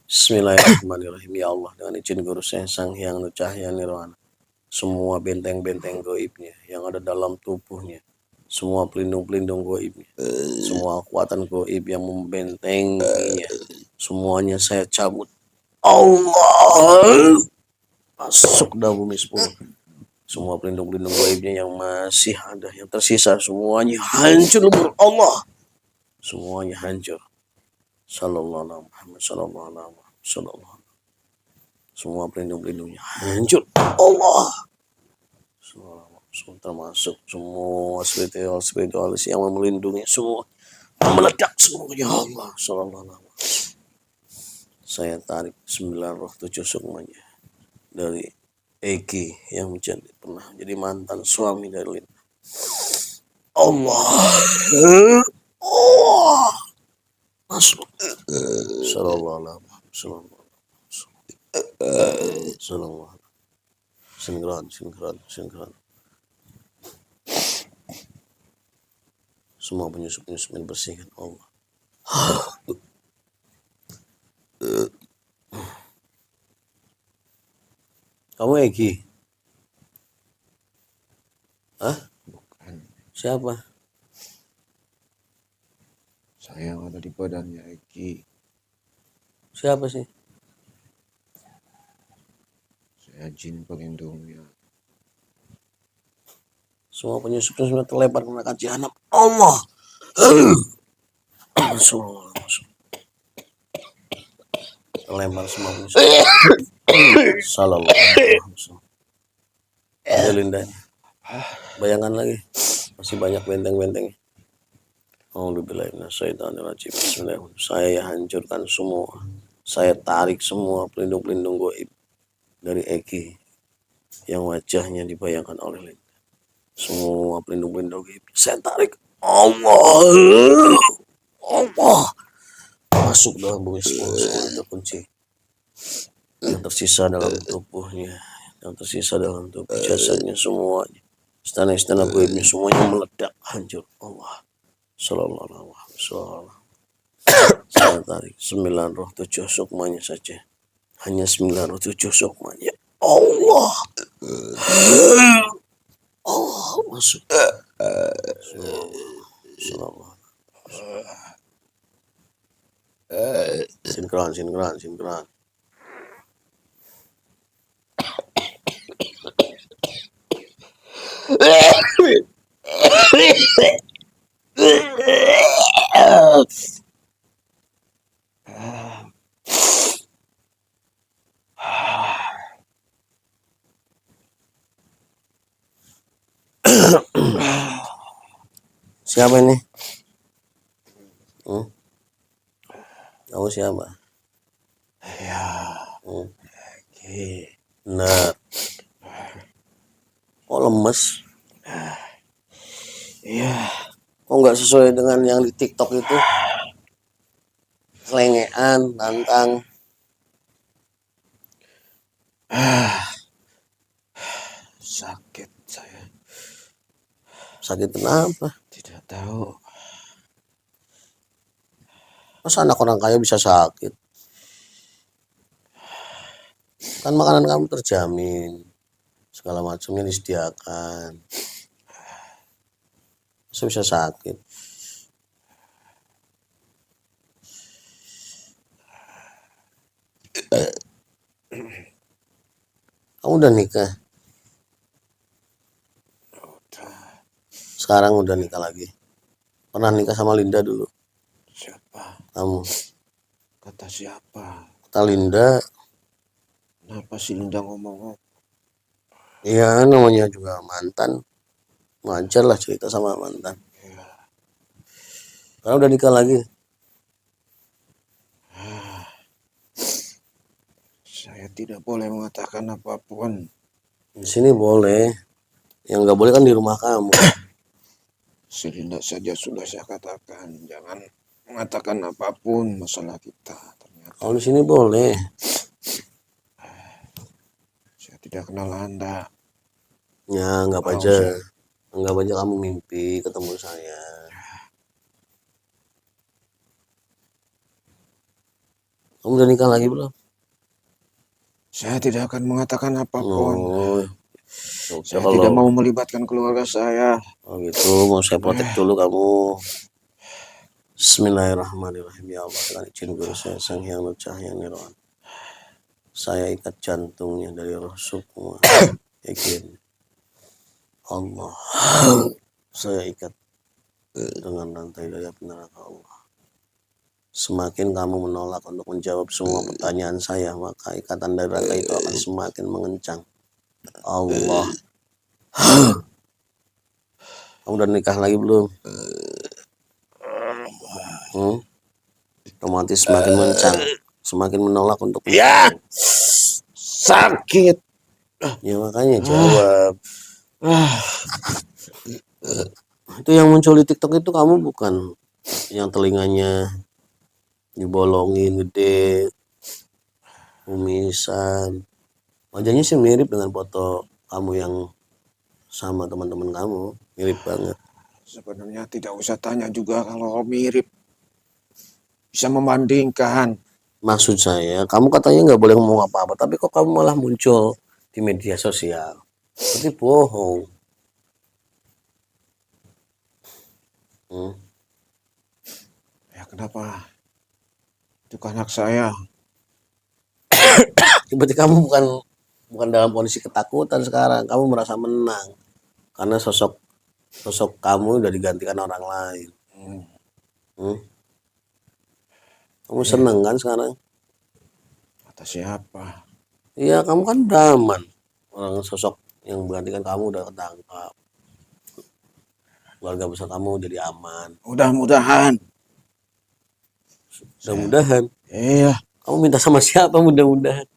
Bismillahirrahmanirrahim. Ya Allah, dengan izin guru saya Sang Hyang Cahya Nirwana, semua benteng-benteng goibnya yang ada dalam tubuhnya, semua pelindung-pelindung goibnya, semua kekuatan goib yang membentenginya, semuanya saya cabut. Allah, masuk dalam bumi 10. Semua pelindung-pelindung goibnya yang masih ada, yang tersisa, semuanya hancur lebur Allah. Semuanya hancur. Sallallahu alaihi Muhammad, sallallahu alaihi Muhammad, sallallahu alaihi. Semua pelindung-pelindungnya hancur. Allah. Termasuk semua spiritualis yang melindungi semua meledak semuanya. Allah. Sallallahu alaihi Muhammad. Saya tarik 9 roh 7 sukmanya dari Eki yang pernah jadi mantan suami dari Linda. Allah. Allah. Masuk. Sallallahu alaihi Muhammad, sallallahu alaihi. Sallallahu alaihi. Sinkron. Semua penyusup-penyusup yang bersihkan Allah. Kamu Egi? Hah? Bukan. Siapa? Saya yang ada di badannya Eki. Siapa sih? Saya jin pelindungnya. Semua penyusup sudah terlempar ke neraka jahanam. Allah. Masuk. Terlempar semua penyusup. Sallallahu alaihi wasallam. Ada Linda. Bayangkan lagi. Masih banyak benteng-bentengnya. Auzubillahiminasyaitonirrajim. Bismillahirrahmanirrahim. Saya hancurkan semua. Saya tarik semua pelindung-pelindung goib dari Eki yang wajahnya dibayangkan oleh Linda. Semua pelindung-pelindung goib saya tarik. Allah. Allah. Masuk dalam bumi 10 terkunci. Yang tersisa dalam tubuhnya, yang tersisa dalam tubuh jasadnya semuanya. Istana-istana goibnya semuanya meledak hancur. Allah. Sallallahu alaihi wasallam. Saya tarik 9 roh 7 sukmanya saja. Hanya 9 roh 7 sukmanya. Allah. Allah masuk. Sallallahu. Sinkron. Siapa ini? Kamu siapa? Ya, Eki. Nah, kok lemes? iya. Kok nggak sesuai dengan yang di TikTok itu? Selengean, tantang. Sakit saya. Sakit kenapa? Tidak tahu. Masa anak orang kaya bisa sakit? Kan makanan kamu terjamin. Segala macamnya disediakan. Masa bisa sakit? Kamu udah nikah? Sekarang udah nikah lagi? Pernah nikah sama Linda dulu? Siapa? Kamu? Kata siapa? Kata Linda. Kenapa si Linda ngomong? Iya, namanya juga mantan. Wajar lah cerita sama mantan. Ya. Karena udah nikah lagi. Saya tidak boleh mengatakan apapun. Di sini boleh. Yang nggak boleh kan di rumah kamu. Si Linda saja sudah saya katakan. Jangan mengatakan apapun masalah kita. Ternyata Kalau di sini boleh. saya tidak kenal Anda. Ya, nggak Kalau aja. Anggap aja kamu mimpi ketemu saya. Kamu udah nikah lagi belum? Saya tidak akan mengatakan apapun. Oh, ya udah Saya kalau tidak mau melibatkan keluarga saya. gitu mau saya protek dulu kamu. Bismillahirrahmanirrahim. Ya Allah, dengan izin guru saya Sang Hyang Nur Cahya Nirwan, saya ikat jantungnya dari roh sukma yakin Allah. Saya ikat dengan rantai dari api neraka Allah. Semakin kamu menolak untuk menjawab semua pertanyaan saya, maka ikatan dari rantai itu akan semakin mengencang. Allah. Kamu udah nikah lagi belum? Otomatis semakin mengencang, semakin menolak untuk Ya, menjawab. sakit. Ya makanya jawab. Itu yang muncul di TikTok itu kamu bukan? Yang telinganya dibolongin gede, kumisan. Wajahnya sih mirip dengan foto kamu yang sama teman-teman kamu, mirip banget. Sebenarnya tidak usah tanya juga kalau mirip. Bisa membandingkan. Maksud saya, kamu katanya nggak boleh ngomong apa-apa, tapi kok kamu malah muncul di media sosial? Berarti bohong. Ya kenapa? Itu kan anak saya. Berarti kamu bukan dalam kondisi ketakutan sekarang, kamu merasa menang karena sosok kamu udah digantikan orang lain. Kamu seneng kan sekarang? Kata siapa? Iya, kamu kan Brahman. Orang sosok yang menggantikan kamu udah ketangkap. Keluarga besar kamu jadi aman. Mudah-mudahan. Mudah-mudahan. Iya. Kamu minta sama siapa mudah-mudahan?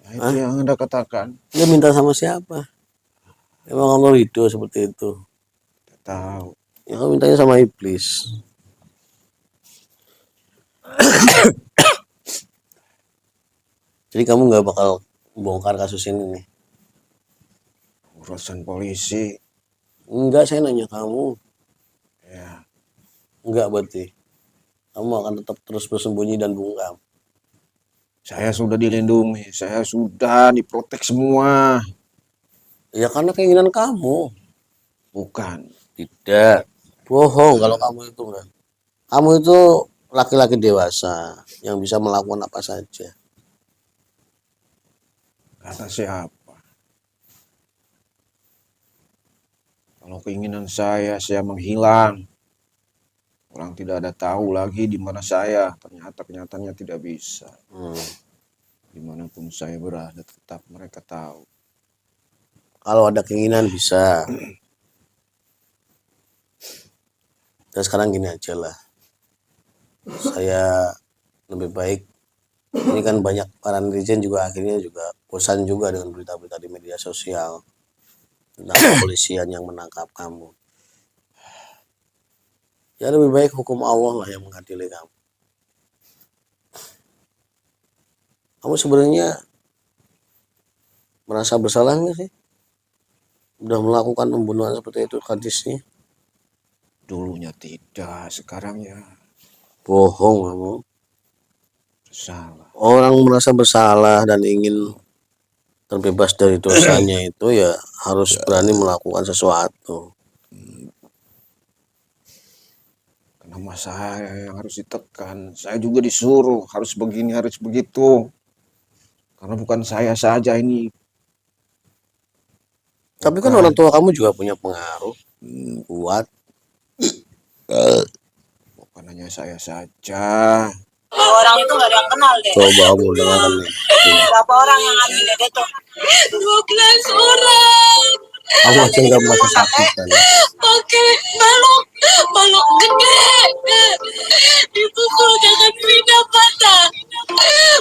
Itu yang Anda katakan. Dia minta sama siapa? Emang Allah ridho seperti itu? Tidak tahu. Ya kamu mintanya sama iblis. Jadi kamu nggak bakal bongkar kasus ini nih? Urusan polisi. Enggak, saya nanya kamu. Ya. Enggak berarti. Kamu akan tetap terus bersembunyi dan bungkam. Saya sudah dilindungi. Saya sudah diprotek semua. Ya karena keinginan kamu. Bukan. Tidak. Bohong kalau kamu itu enggak. Kamu itu laki-laki dewasa yang bisa melakukan apa saja. Kata siapa? Kalau keinginan saya menghilang. Orang tidak ada tahu lagi di mana saya. Ternyata kenyataannya tidak bisa. Dimanapun saya berada tetap mereka tahu. Kalau ada keinginan bisa. Dan sekarang gini aja lah. Saya lebih baik. Ini kan banyak para netizen juga akhirnya juga bosan juga dengan berita-berita di media sosial tentang kepolisian yang menangkap kamu. Ya lebih baik hukum Allah lah yang mengadili kamu. Kamu sebenarnya merasa bersalah nggak sih? Udah melakukan pembunuhan seperti itu hadisnya? Dulunya tidak, sekarang ya Bohong kamu. bersalah. Orang merasa bersalah dan ingin terbebas dari dosanya itu ya harus berani melakukan sesuatu. Kenapa saya yang harus ditekan? Saya juga disuruh harus begini, harus begitu. Karena bukan saya saja ini. Tapi kan orang tua kamu juga punya pengaruh kuat. Bukan hanya saya saja. Orang itu nggak ada yang kenal deh. Coba kamu dengarkan nih. Berapa orang yang ambil dede tuh? 12 orang. Kamu aja nggak merasa sakit kan? Pakai balok gede. Dipukul dengan pindah patah.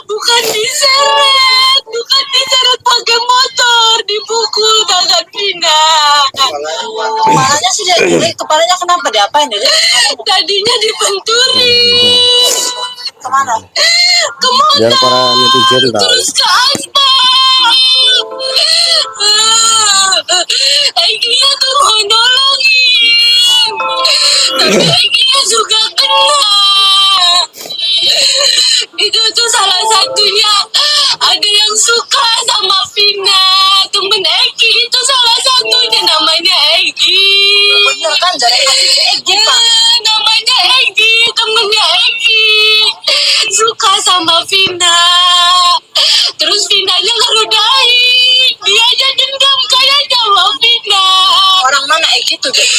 Bukan diseret pakai motor, dipukul dengan pindah. Kepalanya sih dari kepalanya kenapa diapain dede? Tadinya dibenturin. Kemana? Ke motor. Biar para netizen tahu. Terus ke aspal. Dia tuh dari kasih si Egi, Pak. Namanya Egi, temennya Egi. Suka sama Vina. Terus Vinanya ngerudahin. Dia aja dendam kayaknya sama Vina. Orang mana Egi tuh, Dek?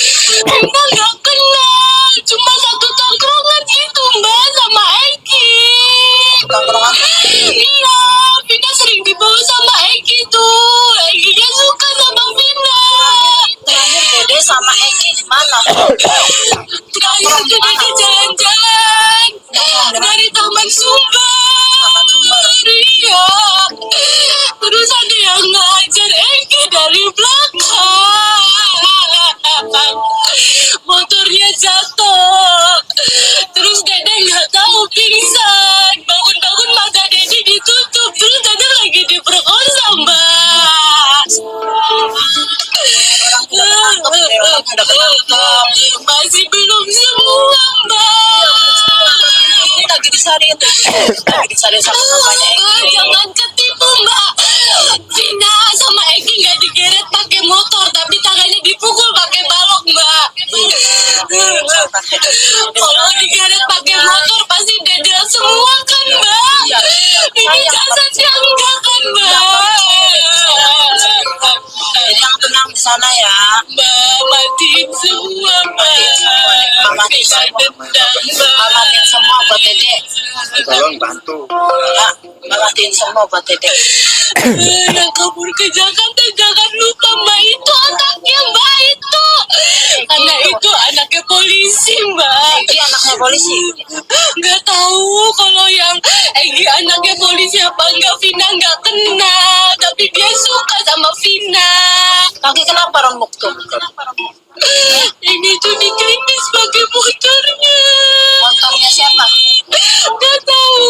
Vina gak kenal. Cuma satu tongkrongan gitu, Mbak, sama Egi. Tongkrongan? Iya, Vina sering dibawa sama Egi tuh. Eginya suka sama Vina. Terakhir Dede sama Egi di mana? Terakhir Dede jalan-jalan dari Taman Sumber. Iya. Terus ada yang ngajar Egi dari belakang. Motornya jatuh. Terus Dede nggak tahu pingsan. Bangun-bangun mata Dede ditutup. Terus Dede lagi diperkosa, Mbak. Masih belum semua, Mbak. Ini lagi disariin. Lagi disariin sama bapaknya Egi. Jangan ketipu, Mbak. Vina sama Egi nggak digeret pakai motor, tapi tangannya dipukul pakai balok, Mbak. Kalau digeret pakai motor pasti Dede semua kan, Mbak. Ini jasadnya enggak kan, Mbak. Jadi yang tenang di sana ya. Mbak, matiin semua, Mbak. Matiin semua buat Dede. Tolong bantu. Ya, matiin semua buat Dede. Yang kabur ke Jakarta jangan lupa, Mbak, itu anaknya, Mbak, itu. Karena itu anaknya polisi, Mbak. Egi anaknya polisi? Nggak tahu kalau yang Egi anaknya polisi apa enggak, Vina nggak kenal. Tapi dia suka sama Vina. Lagi kenapa rembuk tuh? Ini tuh dikrimis pakai motornya. Motornya siapa? Nggak tahu.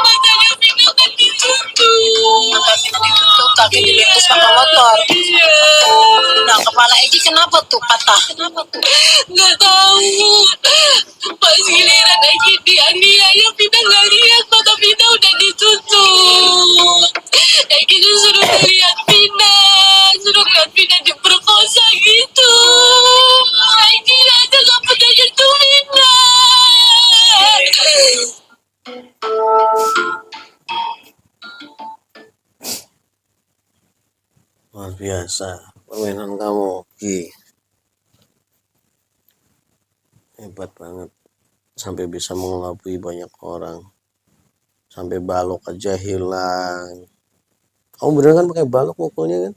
Matanya Vina kan ditutup. Mata Vina ditutup, kaki dilintas pakai motor. Iya. Nah, kepala Egi kenapa tuh patah? Nggak tahu. Pas giliran Egi dianiaya, Vina nggak lihat, mata Vina udah ditutup. Egi tuh suruh lihat Vina, suruh lihat Vina diperkosa gitu. Egi aja nggak pernah nyentuh Vina. Luar biasa permainan kamu, Ki. Hebat banget. Sampai bisa mengelabui banyak orang. Sampai balok aja hilang. Kamu bener kan pakai balok mukulnya kan?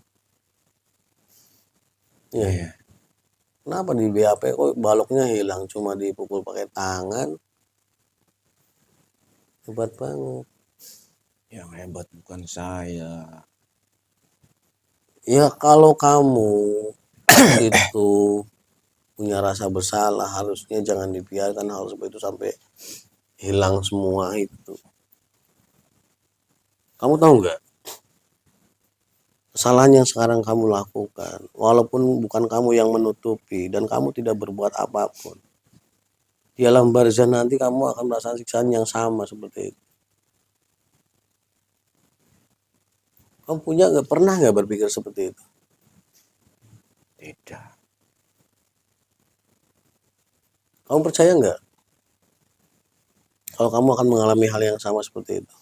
Iya. Kenapa di BAP kok baloknya hilang? Cuma dipukul pakai tangan. Hebat banget. Yang hebat bukan saya. Ya kalau kamu itu punya rasa bersalah, harusnya jangan dibiarkan hal seperti itu sampai hilang semua itu. Kamu tahu nggak? Kesalahan yang sekarang kamu lakukan, walaupun bukan kamu yang menutupi dan kamu tidak berbuat apapun, di alam barzah nanti kamu akan merasakan siksaan yang sama seperti itu. Kamu pernah nggak berpikir seperti itu? Tidak. Kamu percaya nggak kalau kamu akan mengalami hal yang sama seperti itu?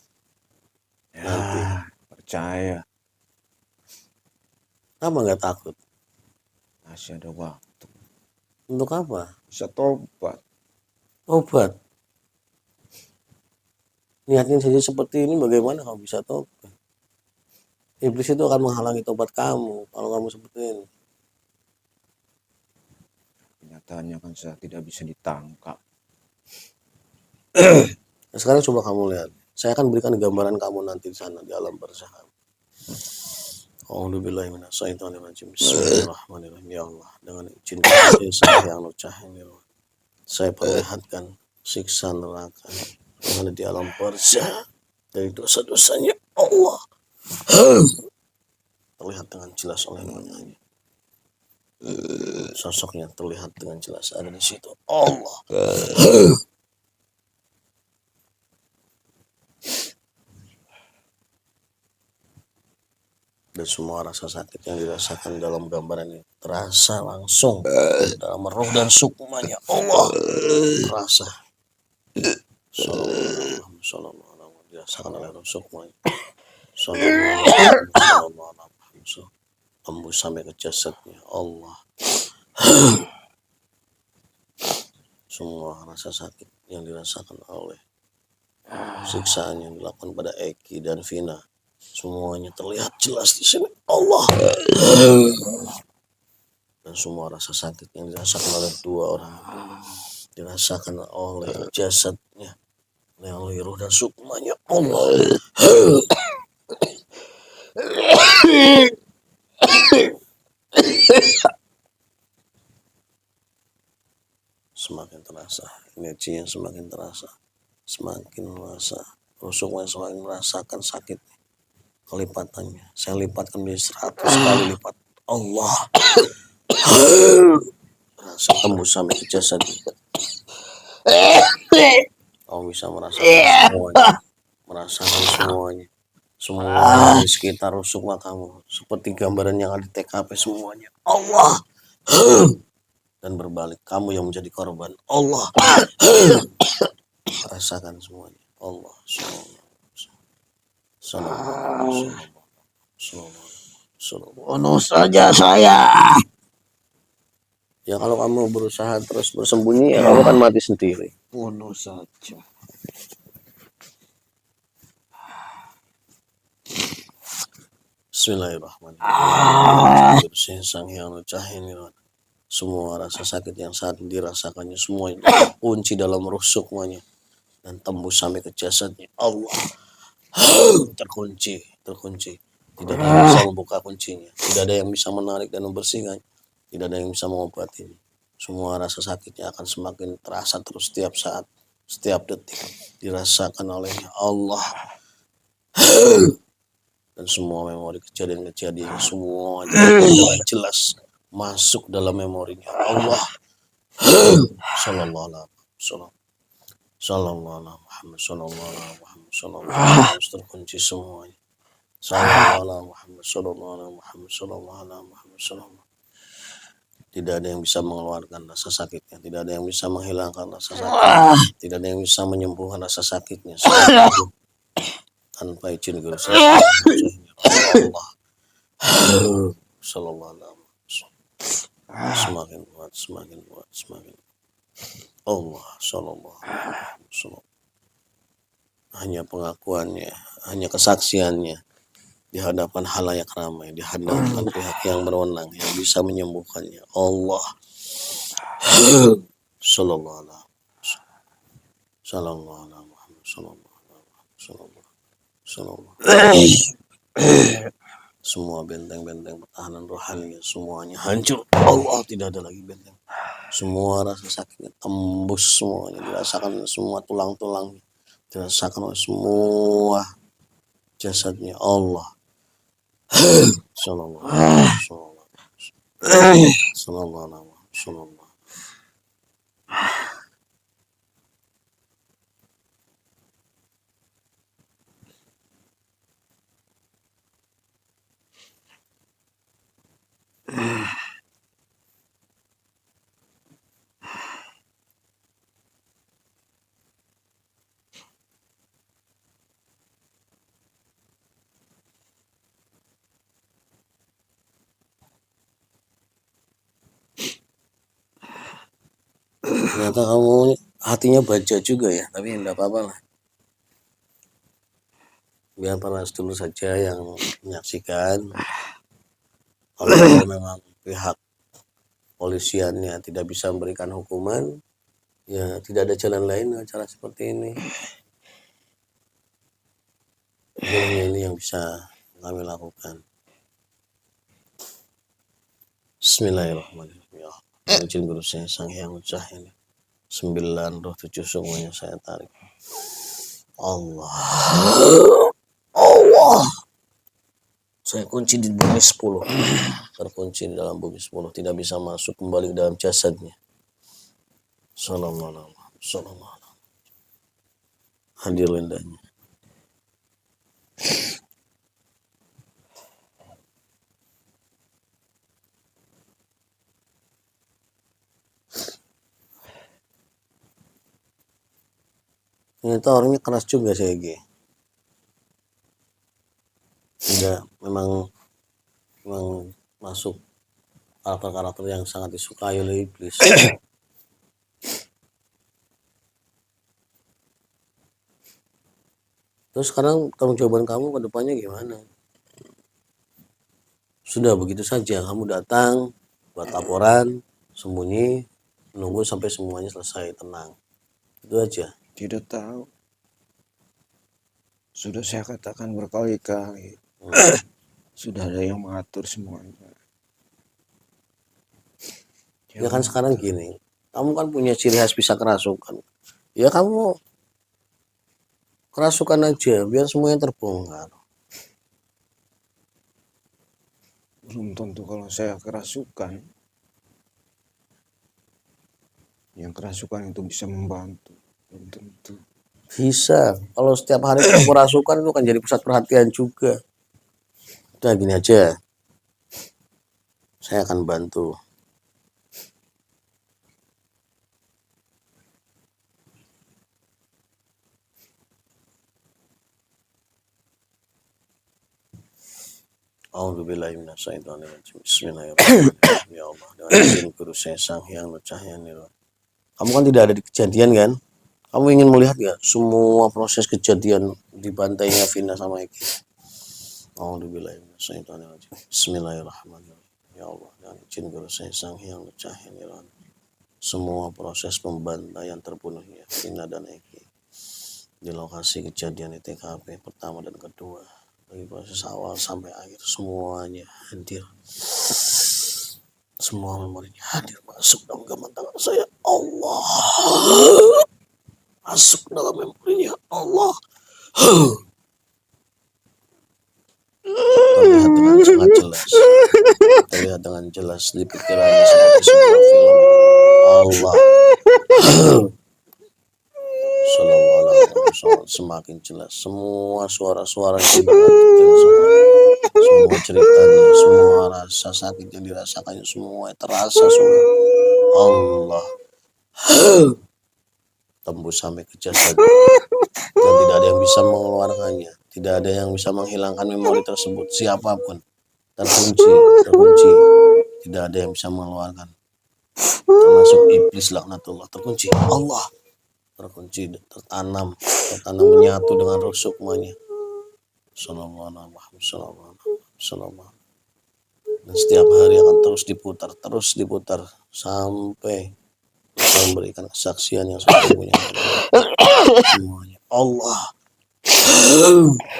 Ya, Nanti. percaya. Kenapa nggak takut? Masih ada waktu. Untuk apa? Bisa tobat. Obat. Niatnya saja seperti ini, bagaimana kamu bisa tobat? Iblis itu akan menghalangi tobat kamu kalau kamu seperti ini. Kenyataannya kan saya tidak bisa ditangkap. Nah, sekarang coba kamu lihat. Saya akan berikan gambaran kamu nanti di sana di alam barzah. A'udzubillahi minasyaitonirrajim. Bismillahirrahmanirrahim. Ya Allah, dengan izin kasih saya yang ini, saya perlihatkan siksa neraka yang ada di alam barzah dari dosa-dosanya Allah. Terlihat dengan jelas oleh matanya. Sosoknya terlihat dengan jelas ada di situ. Allah. dan semua rasa sakit yang dirasakan dalam gambaran ini terasa langsung dalam roh dan sukmanya Allah terasa. Sallallahu alaihi wasallam dirasakan oleh roh sukmanya. Sallallahu alaihi wasallam tembus sampai ke jasadnya Allah. Semua rasa sakit yang dirasakan oleh siksaan yang dilakukan pada Eki dan Vina semuanya terlihat jelas di sini Allah. Dan semua rasa sakit yang dirasakan oleh dua orang dirasakan oleh jasadnya, oleh roh dan sukmanya Allah. Semakin terasa energinya, semakin terasa, semakin merasa rusuknya, semakin merasakan sakit kelipatannya. Saya lipatkan menjadi 100 kali lipat Allah. Rasa tembus sampai ke jasad. Kamu bisa merasakan semuanya, merasakan semuanya, semua di sekitar rusuk kamu seperti gambaran yang ada di TKP semuanya Allah. Dan berbalik kamu yang menjadi korban Allah. Rasakan semuanya Allah. Bunuh saja saya. Ya kalau kamu berusaha terus bersembunyi ya kamu kan mati sendiri. Bunuh saja. Bismillahirrahmanirrahim. Sang Hyang Cahaya semua rasa sakit yang saat dirasakannya semuanya kunci dalam ruh sukmanya dan tembus sampai ke jasadnya Allah. Terkunci. Tidak ada yang bisa membuka kuncinya, tidak ada yang bisa menarik dan membersihkan, tidak ada yang bisa mengobatinya. Semua rasa sakitnya akan semakin terasa terus setiap saat, setiap detik dirasakan olehnya Allah. Dan semua memori kejadian-kejadian semua dengan jelas masuk dalam memorinya Allah. Sallallahu alaihi wasallam. Sallallahu alaihi Muhammad sallallahu alaihi Muhammad sallallahu alaihi wasallam terkunci semuanya. Sallallahu alaihi Muhammad sallallahu alaihi Muhammad sallallahu alaihi Muhammad sallallahu. Tidak ada yang bisa mengeluarkan rasa sakitnya, tidak ada yang bisa menghilangkan rasa sakitnya, tidak ada yang bisa menyembuhkan rasa sakitnya. Tanpa izin Guru saya Allah. Sallallahu alaihi semakin kuat Allah sallallahu alaihi wasallam. Hanya pengakuannya, hanya kesaksiannya di hadapan halayak ramai, di hadapan pihak yang berwenang yang bisa menyembuhkannya Allah sallallahu alaihi Muhammad sallallahu alaihi. Semua benteng-benteng pertahanan rohani semuanya hancur Allah, tidak ada lagi benteng. Semua rasa sakitnya tembus semuanya, dirasakan semua tulang-tulangnya, dirasakan oleh semua jasadnya Allah. Sallallahu alaihi wasallam. Ternyata kamu hatinya baja juga ya, tapi enggak apa-apa lah. Biar para dulu saja yang menyaksikan. Kalau memang pihak polisiannya tidak bisa memberikan hukuman, ya tidak ada jalan lain cara seperti ini. Ini yang bisa kami lakukan. Bismillahirrahmanirrahim. Izin Guru saya Sang Hyang Cahaya. 9 roh 7 semuanya saya tarik. Allah. Saya kunci di bumi 10. Terkunci di dalam bumi 10. Tidak bisa masuk kembali ke dalam jasadnya. Sallallahu alaihi wasallam. Hadir lendanya. Ternyata orangnya keras juga si Egi. Tidak, memang masuk karakter-karakter yang sangat disukai oleh iblis. Terus sekarang tanggung jawaban kamu ke depannya gimana? Sudah begitu saja, kamu datang buat laporan, sembunyi, menunggu sampai semuanya selesai, tenang. Itu aja. Tidak tahu. Sudah saya katakan berkali-kali. Sudah ada yang mengatur semuanya. Ya kan sekarang gini, kamu kan punya ciri khas bisa kerasukan. Ya kamu kerasukan aja, biar semuanya terbongkar. Belum tentu kalau saya kerasukan. Yang kerasukan itu bisa membantu. Belum tentu. Bisa, kalau setiap hari kamu kerasukan itu kan jadi pusat perhatian juga. Udah gini aja, saya akan bantu. A'udzubillahiminasyaitonirrajim. Bismillahirrahmanirrahim. Ya Allah, dengan izin guru saya Sang Hyang Cahaya Nirwana. Kamu kan tidak ada di kejadian kan? Kamu ingin melihat gak semua proses kejadian dibantainya Vina sama Eki? A'udzubillahiminasyaitonirrajim. Bismillahirrahmanirrahim. Ya Allah, dengan izin guru saya Sang Hyang Cahaya Nirwana. Semua proses pembantaian terbunuhnya Vina dan Eki di lokasi kejadian di TKP pertama dan kedua, dari proses awal sampai akhir semuanya hadir, semua memorinya hadir masuk dalam genggaman tangan saya. Allah masuk dalam memorinya. Allah terlihat dengan sangat jelas, terlihat dengan jelas di pikirannya seperti sebuah film. Allah Sallallahu alaihi wasallam, semakin jelas semua suara-suara yang semua ceritanya, semua rasa sakit yang dirasakannya, semua terasa semua. Allah tembus sampai ke jasad dan tidak ada yang bisa mengeluarkannya, tidak ada yang bisa menghilangkan memori tersebut, siapapun terkunci, tidak ada yang bisa mengeluarkan, termasuk iblis laknatullah, terkunci. Allah terkunci, tertanam menyatu dengan roh sukmanya. Sallallahu alaihi wasallam. Dan setiap hari akan terus diputar sampai memberikan kesaksian yang sesungguhnya. Semuanya Allah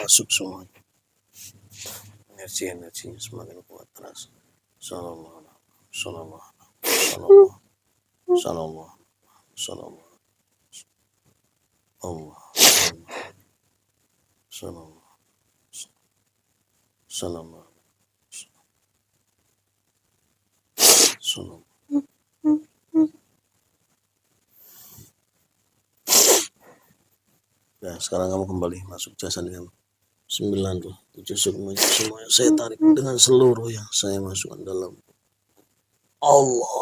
masuk semuanya. Energi-energinya semakin kuat terasa. Sallallahu Allah. Salam. Nah, sekarang kamu kembali masuk jasa dengan 9 tuh, 7 semuanya saya tarik dengan seluruh yang saya masukkan dalam Allah.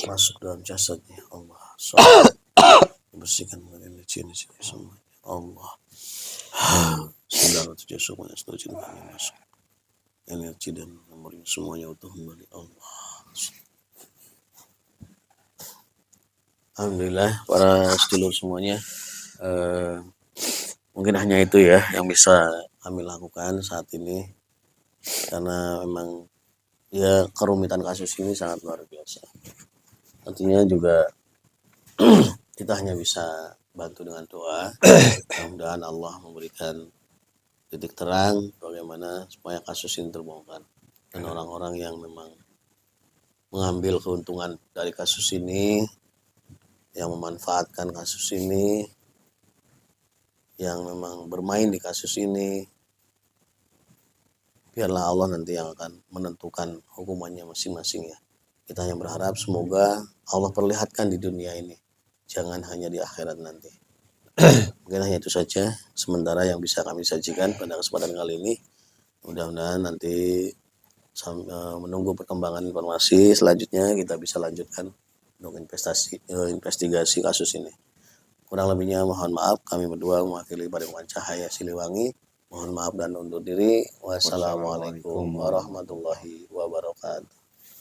Masuk dalam jasadnya Allah. Bersihkan energi semuanya Allah. 907 semuanya setuju kami masuk. Energi dan memori semuanya utuh kembali Allah. Alhamdulillah para sedulur semuanya, mungkin hanya itu ya yang bisa kami lakukan saat ini, karena memang ya kerumitan kasus ini sangat luar biasa. Artinya juga kita hanya bisa bantu dengan doa. Mudah-mudahan Allah memberikan titik terang bagaimana supaya kasus ini terbongkar, dan orang-orang yang memang mengambil keuntungan dari kasus ini, yang memanfaatkan kasus ini, yang memang bermain di kasus ini, biarlah Allah nanti yang akan menentukan hukumannya masing-masing ya. Kita hanya berharap semoga Allah perlihatkan di dunia ini, jangan hanya di akhirat nanti. Mungkin hanya itu saja sementara yang bisa kami sajikan pada kesempatan kali ini. Mudah-mudahan nanti menunggu perkembangan informasi selanjutnya kita bisa lanjutkan untuk investigasi kasus ini. Kurang lebihnya mohon maaf, kami berdua mewakili Padepokan Cahaya Siliwangi. Mohon maaf dan undur diri. Wassalamualaikum warahmatullahi wabarakatuh.